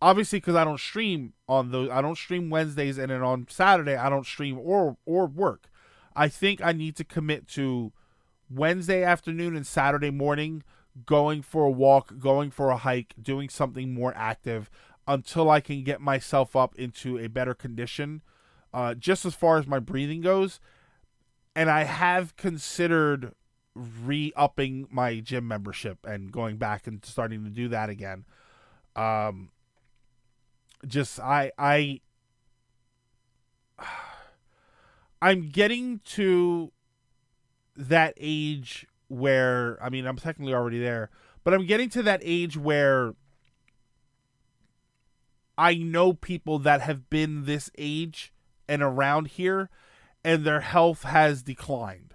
A: obviously because I don't stream on those. I don't stream Wednesdays, and then on Saturday I don't stream or work. I think I need to commit to Wednesday afternoon and Saturday morning, going for a walk, going for a hike, doing something more active until I can get myself up into a better condition, just as far as my breathing goes. And I have considered re-upping my gym membership and going back and starting to do that again. Just I'm getting to that age where, I mean, I'm technically already there, but I'm getting to that age where I know people that have been this age and around here, and their health has declined.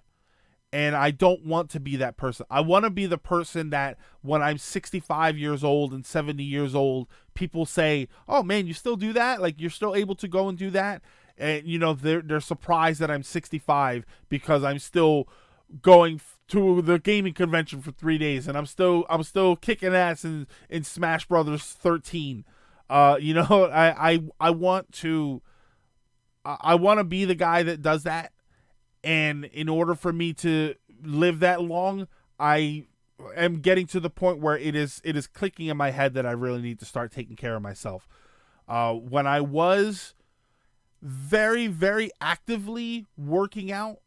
A: And I don't want to be that person. I want to be the person that when I'm 65 years old and 70 years old, people say, "Oh man, you still do that? Like, you're still able to go and do that?" And you know, they're surprised that I'm 65 because I'm still going to the gaming convention for 3 days, and I'm still kicking ass in Smash Brothers 13. You know, I want to be the guy that does that, and in order for me to live that long, I am getting to the point where it is clicking in my head that I really need to start taking care of myself. When I was very, very actively working out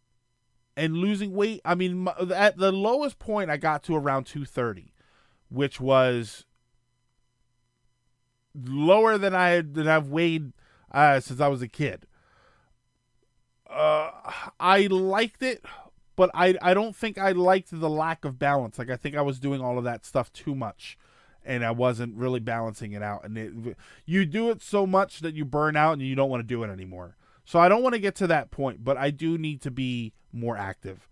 A: and losing weight, I mean, at the lowest point, I got to around 230, which was lower than I've weighed since I was a kid. I liked it, but I don't think I liked the lack of balance. Like, I think I was doing all of that stuff too much, and I wasn't really balancing it out. And you do it so much that you burn out and you don't want to do it anymore. So I don't want to get to that point, but I do need to be more active.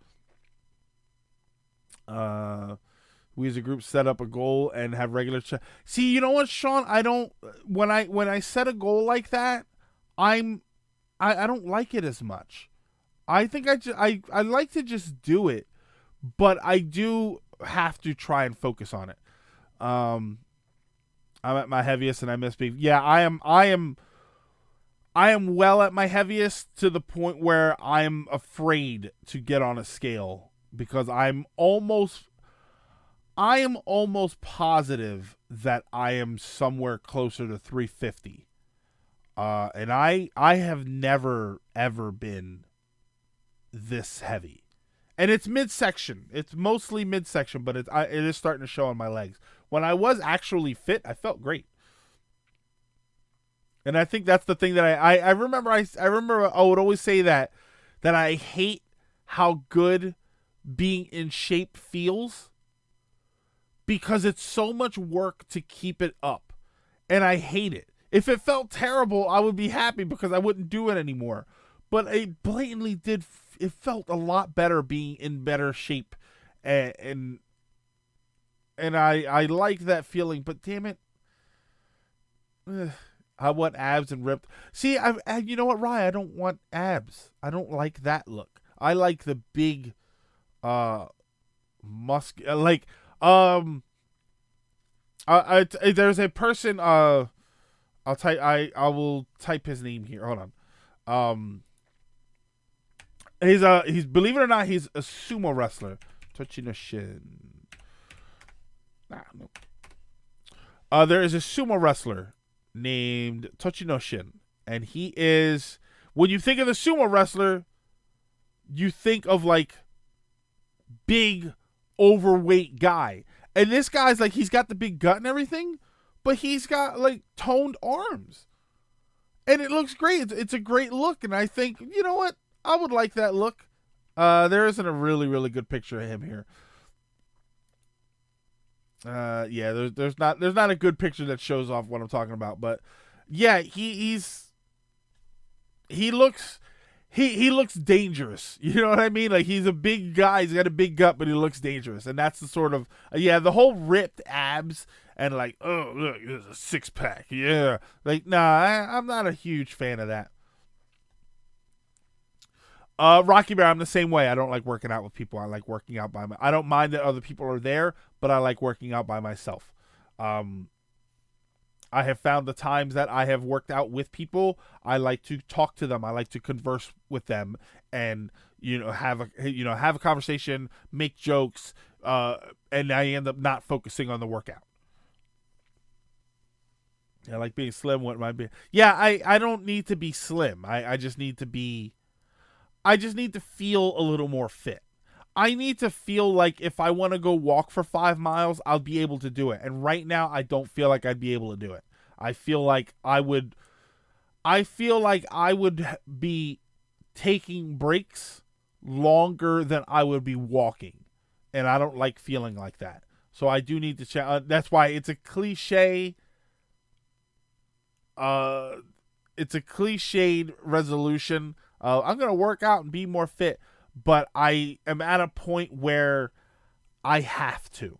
A: We as a group set up a goal and have regular see, you know what, Sean? I don't, when I set a goal like that, I don't like it as much. I think I like to just do it, but I do have to try and focus on it. I'm at my heaviest and I miss beef. Yeah, I am well at my heaviest, to the point where I'm afraid to get on a scale because I am almost positive that I am somewhere closer to 350. And I have never ever been this heavy. And it's midsection. It's mostly midsection, but it is starting to show on my legs. When I was actually fit, I felt great. And I think that's the thing that I remember. I remember I would always say that I hate how good being in shape feels, because it's so much work to keep it up, and I hate it. If it felt terrible, I would be happy because I wouldn't do it anymore. But it blatantly did. It felt a lot better being in better shape, and I like that feeling. But damn it. I want abs and ripped. See, you know what, Ryan? I don't want abs. I don't like that look. I like the big, like, there's a person. I will type his name here. Hold on. He's believe it or not, he's a sumo wrestler. Tochinoshin. No. There is a sumo wrestler named Tochinoshin, and he is, when you think of the sumo wrestler, you think of like big overweight guy, and this guy's like, he's got the big gut and everything, but he's got like toned arms, and it looks great. It's a great look, and I think, you know what, I would like that look. There isn't a really, really good picture of him here. Yeah, there's not a good picture that shows off what I'm talking about, but yeah, he looks dangerous. You know what I mean? Like, he's a big guy, he's got a big gut, but he looks dangerous, and that's the sort of the whole ripped abs and like, oh look, there's a six pack, yeah. Like, nah, I'm not a huge fan of that. Rocky Bear, I'm the same way. I don't like working out with people. I like working out by myself. I don't mind that other people are there, but I like working out by myself. I have found the times that I have worked out with people, I like to talk to them. I like to converse with them and have a conversation, make jokes, and I end up not focusing on the workout. I like being slim. What might be? Yeah, I don't need to be slim. I just need to be. I just need to feel a little more fit. I need to feel like if I want to go walk for 5 miles, I'll be able to do it. And right now, I don't feel like I'd be able to do it. I feel like I would. I feel like I would be taking breaks longer than I would be walking, and I don't like feeling like that. So I do need to check. That's why it's a cliche. It's a cliched resolution. I'm gonna work out and be more fit, but I am at a point where I have to.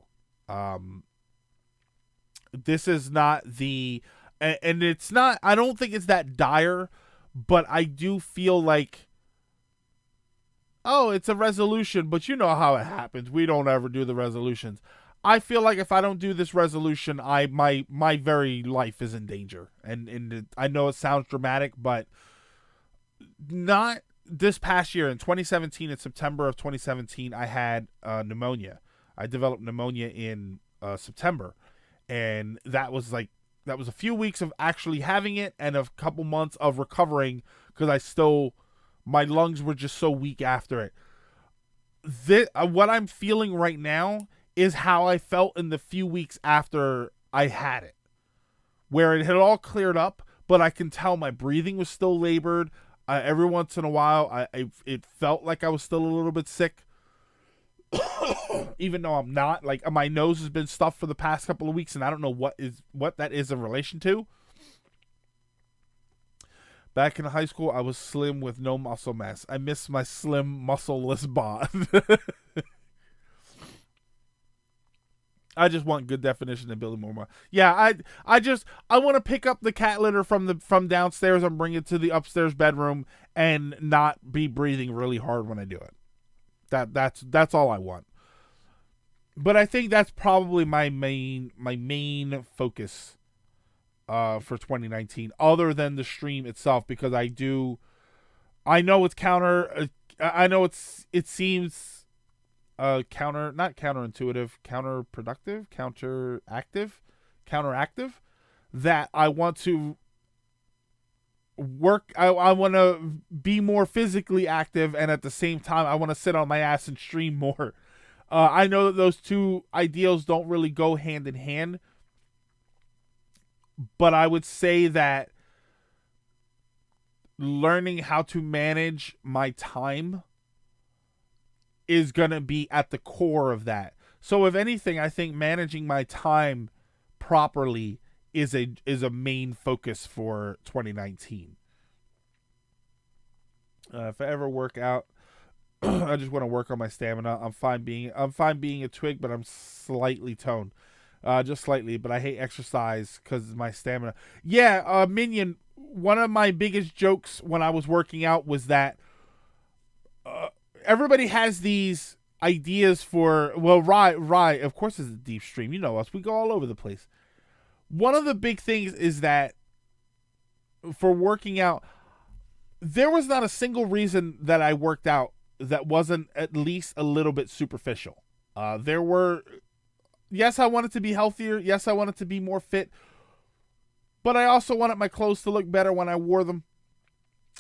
A: This is not and it's not. I don't think it's that dire, but I do feel like, oh, it's a resolution, but you know how it happens. We don't ever do the resolutions. I feel like if I don't do this resolution, my very life is in danger. And I know it sounds dramatic, but not this past year. In 2017, in September of 2017, I had pneumonia. I developed pneumonia in September, and that was a few weeks of actually having it and a couple months of recovering because my lungs were just so weak after it. What I'm feeling right now is how I felt in the few weeks after I had it, where it had all cleared up, but I can tell my breathing was still labored. Every once in a while, it felt like I was still a little bit sick, even though I'm not. Like, my nose has been stuffed for the past couple of weeks, and I don't know what that is in relation to. Back in high school, I was slim with no muscle mass. I miss my slim, muscleless bod. I just want good definition and building more. Yeah, I want to pick up the cat litter from downstairs and bring it to the upstairs bedroom and not be breathing really hard when I do it. That's all I want. But I think that's probably my main focus for 2019, other than the stream itself, because I know it's it seems not counterintuitive, counteractive, that I want to work. I want to be more physically active, and at the same time, I want to sit on my ass and stream more. I know that those two ideals don't really go hand in hand, but I would say that learning how to manage my time is going to be at the core of that. So if anything, I think managing my time properly is a main focus for 2019. If I ever work out, I just want to work on my stamina. I'm fine being a twig, but I'm slightly toned. Just slightly, but I hate exercise because of my stamina. Yeah, Minion, one of my biggest jokes when I was working out was that everybody has these ideas for, well, right, of course it's a deep stream. You know us. We go all over the place. One of the big things is that for working out, there was not a single reason that I worked out that wasn't at least a little bit superficial. Yes, I wanted to be healthier. Yes, I wanted to be more fit. But I also wanted my clothes to look better when I wore them.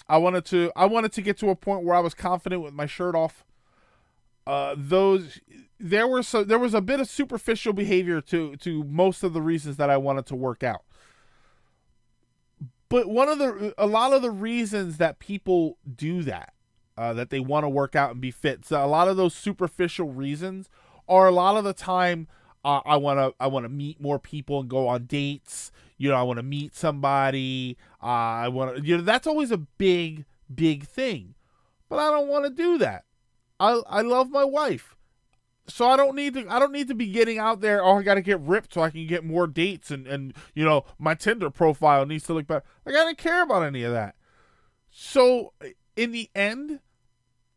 A: I wanted to get to a point where I was confident with my shirt off. There was a bit of superficial behavior to most of the reasons that I wanted to work out. But a lot of the reasons that people do that they want to work out and be fit, so a lot of those superficial reasons are a lot of the time I want to meet more people and go on dates. I want to meet somebody. I want to, that's always a big thing. But I don't want to do that. I love my wife. So I don't need to be getting out there, oh, I got to get ripped so I can get more dates and my Tinder profile needs to look better. Like, I didn't care about any of that. So in the end,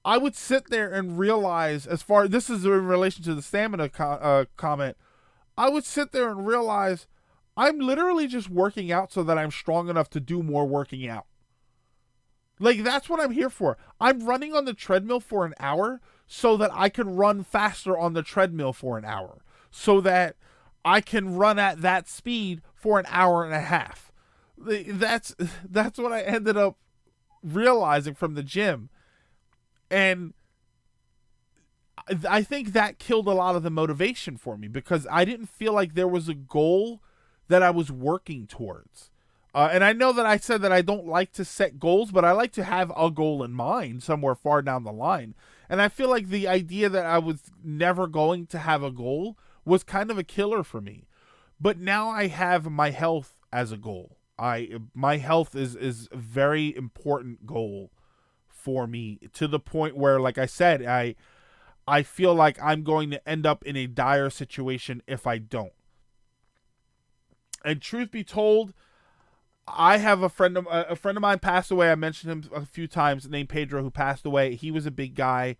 A: I would sit there and realize, this is in relation to the stamina comment, I would sit there and realize I'm literally just working out so that I'm strong enough to do more working out. Like, that's what I'm here for. I'm running on the treadmill for an hour so that I can run faster on the treadmill for an hour. So that I can run at that speed for an hour and a half. That's what I ended up realizing from the gym. And I think that killed a lot of the motivation for me because I didn't feel like there was a goal that I was working towards. And I know that I said that I don't like to set goals, but I like to have a goal in mind somewhere far down the line. And I feel like the idea that I was never going to have a goal was kind of a killer for me. But now I have my health as a goal. My health is a very important goal for me, to the point where, like I said, I feel like I'm going to end up in a dire situation if I don't. And truth be told, I have a friend of mine passed away. I mentioned him a few times, named Pedro, who passed away. He was a big guy,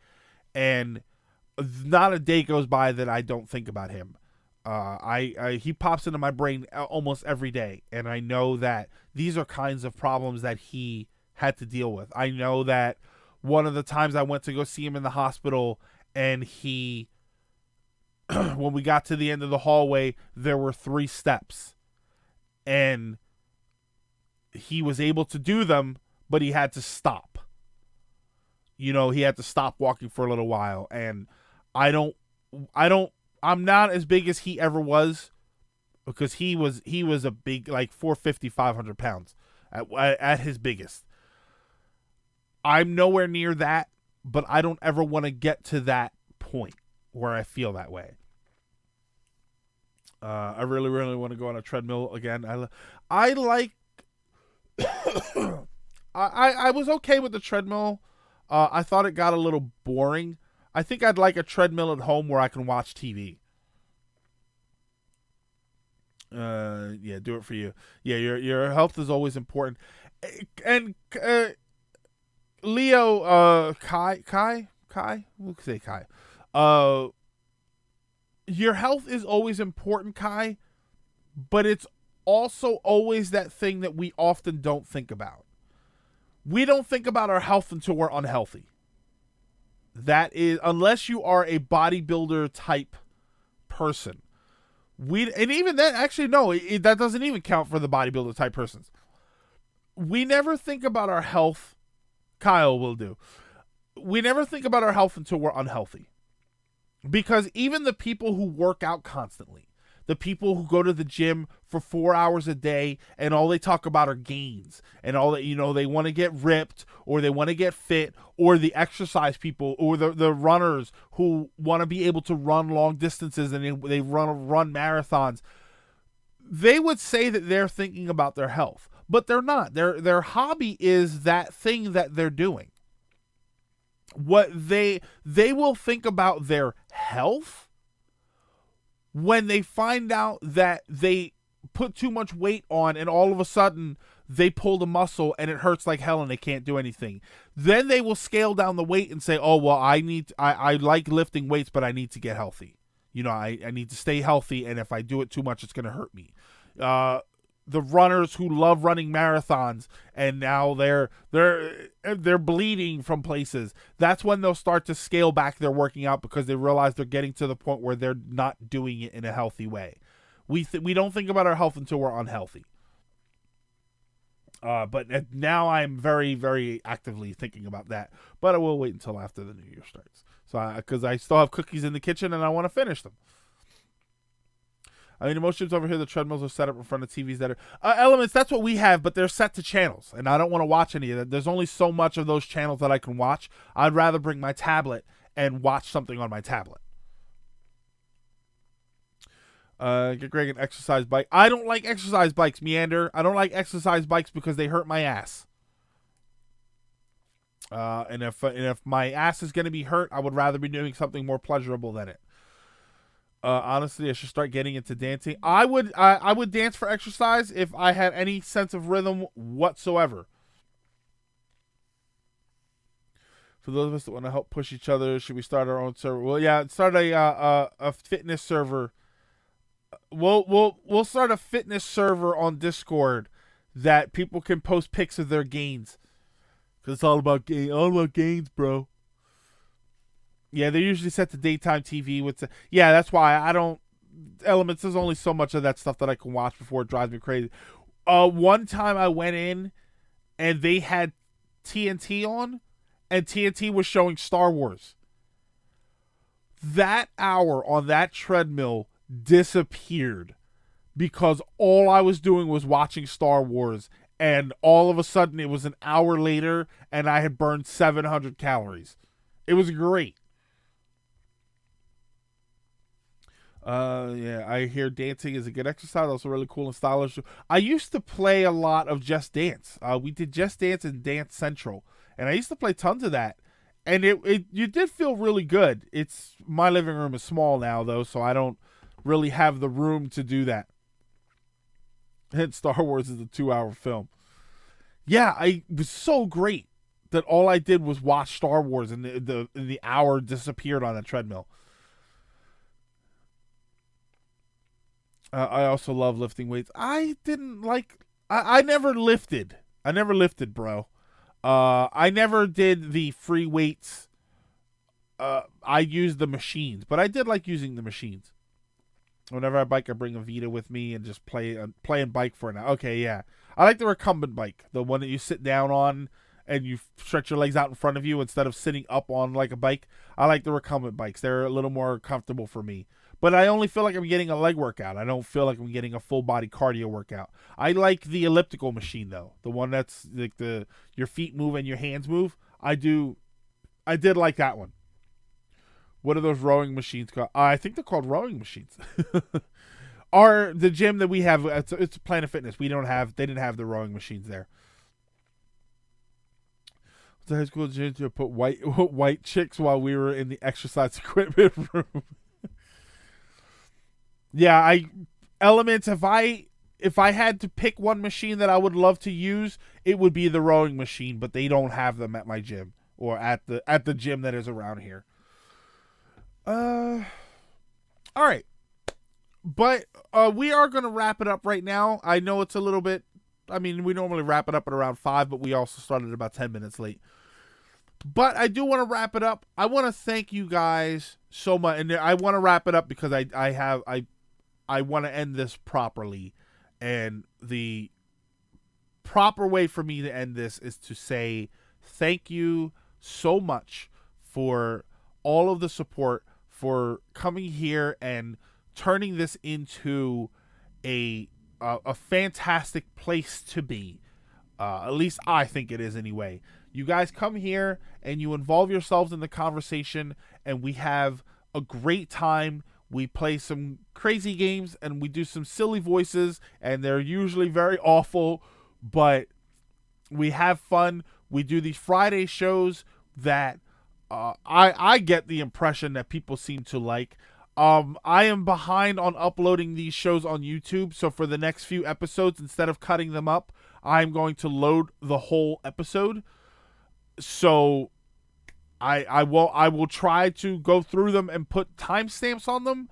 A: and not a day goes by that I don't think about him. He pops into my brain almost every day, and I know that these are kinds of problems that he had to deal with. I know that one of the times I went to go see him in the hospital, and he, when we got to the end of the hallway, there were 3 steps, and he was able to do them, but he had to stop. He had to stop walking for a little while, and I'm not as big as he ever was, because he was a big, like 450, 500 pounds at his biggest. I'm nowhere near that, but I don't ever want to get to that point where I feel that way. I really, really want to go on a treadmill again. I like. I was okay with the treadmill. I thought it got a little boring. I think I'd like a treadmill at home where I can watch TV. Yeah, do it for you. Yeah, your health is always important. And Leo, Kai, we'll say Kai. Your health is always important, Kai, but it's also always that thing that we often don't think about. We don't think about our health until we're unhealthy. That is, unless you are a bodybuilder type person. And even then, actually, no, that doesn't even count for the bodybuilder type persons. We never think about our health. Kyle will do. We never think about our health until we're unhealthy. Because even the people who work out constantly, the people who go to the gym for 4 hours a day and all they talk about are gains and all that, they want to get ripped or they want to get fit, or the exercise people or the runners who want to be able to run long distances and they run marathons. They would say that they're thinking about their health, but they're not. Their hobby is that thing that they're doing. What they will think about their health when they find out that they put too much weight on and all of a sudden they pulled a muscle and it hurts like hell and they can't do anything. Then they will scale down the weight and say, oh, well, I like lifting weights, but I need to get healthy. I need to stay healthy, and if I do it too much, it's going to hurt me. The runners who love running marathons and now they're bleeding from places. That's when they'll start to scale back their working out because they realize they're getting to the point where they're not doing it in a healthy way. We don't think about our health until we're unhealthy. But now I'm very, very actively thinking about that. But I will wait until after the new year starts. So because I still have cookies in the kitchen and I want to finish them. I mean, in most gyms over here, the treadmills are set up in front of TVs that are Elements. That's what we have, but they're set to channels, and I don't want to watch any of that. There's only so much of those channels that I can watch. I'd rather bring my tablet and watch something on my tablet. Get Greg an exercise bike. I don't like exercise bikes, Meander. I don't like exercise bikes because they hurt my ass. And if my ass is going to be hurt, I would rather be doing something more pleasurable than it. Honestly, I should start getting into dancing. I would dance for exercise if I had any sense of rhythm whatsoever. For those of us that want to help push each other, should we start our own server? Well, yeah, start a fitness server. We'll start a fitness server on Discord that people can post pics of their gains. Cause it's all about gains, bro. Yeah, they're usually set to daytime TV with the. Yeah, that's why I don't. Elements. There's only so much of that stuff that I can watch before it drives me crazy. One time I went in and they had TNT on, and TNT was showing Star Wars. That hour on that treadmill disappeared because all I was doing was watching Star Wars, and all of a sudden it was an hour later and I had burned 700 calories. It was great. Yeah, I hear dancing is a good exercise, also really cool and stylish. I used to play a lot of Just Dance. We did Just Dance and Dance Central, and I used to play tons of that. And it you did feel really good. It's my living room is small now though, so I don't really have the room to do that. And Star Wars is a 2-hour film. Yeah, it was so great that all I did was watch Star Wars, and the hour disappeared on a treadmill. I also love lifting weights. I didn't like. I never lifted. I never lifted, bro. I never did the free weights. I used the machines, but I did like using the machines. Whenever I bike, I bring a Vita with me and just play and bike for an hour. Okay, yeah. I like the recumbent bike, the one that you sit down on and you stretch your legs out in front of you instead of sitting up on like a bike. I like the recumbent bikes. They're a little more comfortable for me. But I only feel like I'm getting a leg workout. I don't feel like I'm getting a full body cardio workout. I like the elliptical machine though. The one that's like your feet move and your hands move. I did like that one. What are those rowing machines called? I think they're called rowing machines. The gym that we have, it's Planet Fitness. They didn't have the rowing machines there. The high school gym to put white chicks while we were in the exercise equipment room. Yeah, Elements. If I had to pick one machine that I would love to use, it would be the rowing machine. But they don't have them at my gym or at the gym that is around here. All right, but we are gonna wrap it up right now. I know it's a little bit. I mean, we normally wrap it up at around 5, but we also started about 10 minutes late. But I do want to wrap it up. I want to thank you guys so much, and I want to wrap it up because I want to end this properly, and the proper way for me to end this is to say thank you so much for all of the support, for coming here and turning this into a fantastic place to be. At least I think it is anyway. You guys come here and you involve yourselves in the conversation, and we have a great time. We play some crazy games and we do some silly voices, and they're usually very awful, but we have fun. We do these Friday shows that I get the impression that people seem to like. I am behind on uploading these shows on YouTube, so for the next few episodes, instead of cutting them up, I'm going to load the whole episode. So I will try to go through them and put timestamps on them.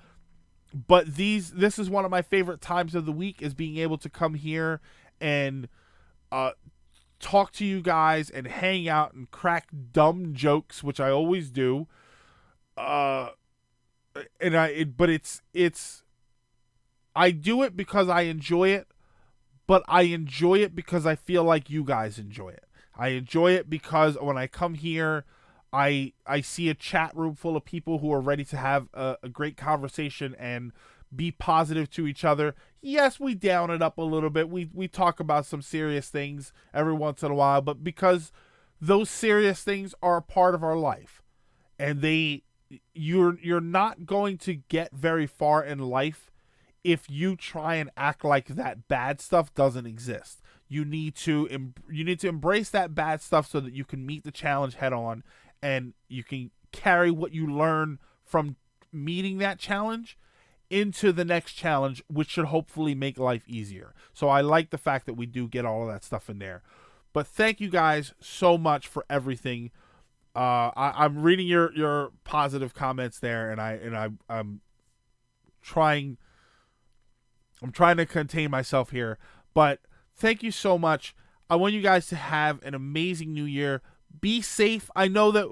A: But this is one of my favorite times of the week, is being able to come here and talk to you guys and hang out and crack dumb jokes, which I always do. I do it because I enjoy it, but I enjoy it because I feel like you guys enjoy it. I enjoy it because when I come here, I see a chat room full of people who are ready to have a great conversation and be positive to each other. Yes, we down it up a little bit. We talk about some serious things every once in a while, but because those serious things are a part of our life, and you're not going to get very far in life if you try and act like that bad stuff doesn't exist. You need to embrace that bad stuff so that you can meet the challenge head on, and you can carry what you learn from meeting that challenge into the next challenge, which should hopefully make life easier. So I like the fact that we do get all of that stuff in there. But thank you guys so much for everything. I'm reading your positive comments there, and I'm trying I'm trying to contain myself here, but thank you so much. I want you guys to have an amazing new year. Be safe. I know that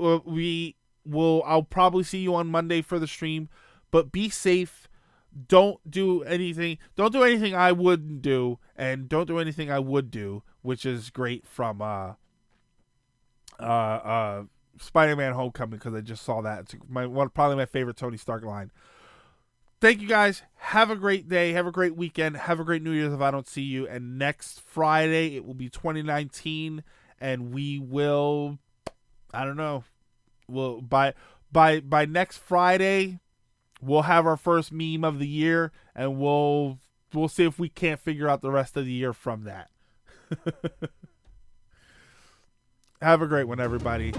A: I'll probably see you on Monday for the stream, but be safe. Don't do anything I wouldn't do, and don't do anything I would do, which is great from Spider-Man Homecoming, because I just saw that. It's probably my favorite Tony Stark line. Thank you guys. Have a great day. Have a great weekend. Have a great New Year's if I don't see you. And next Friday, it will be 2019, and we will, I don't know, by next Friday, we'll have our first meme of the year, and we'll see if we can't figure out the rest of the year from that. Have a great one, everybody.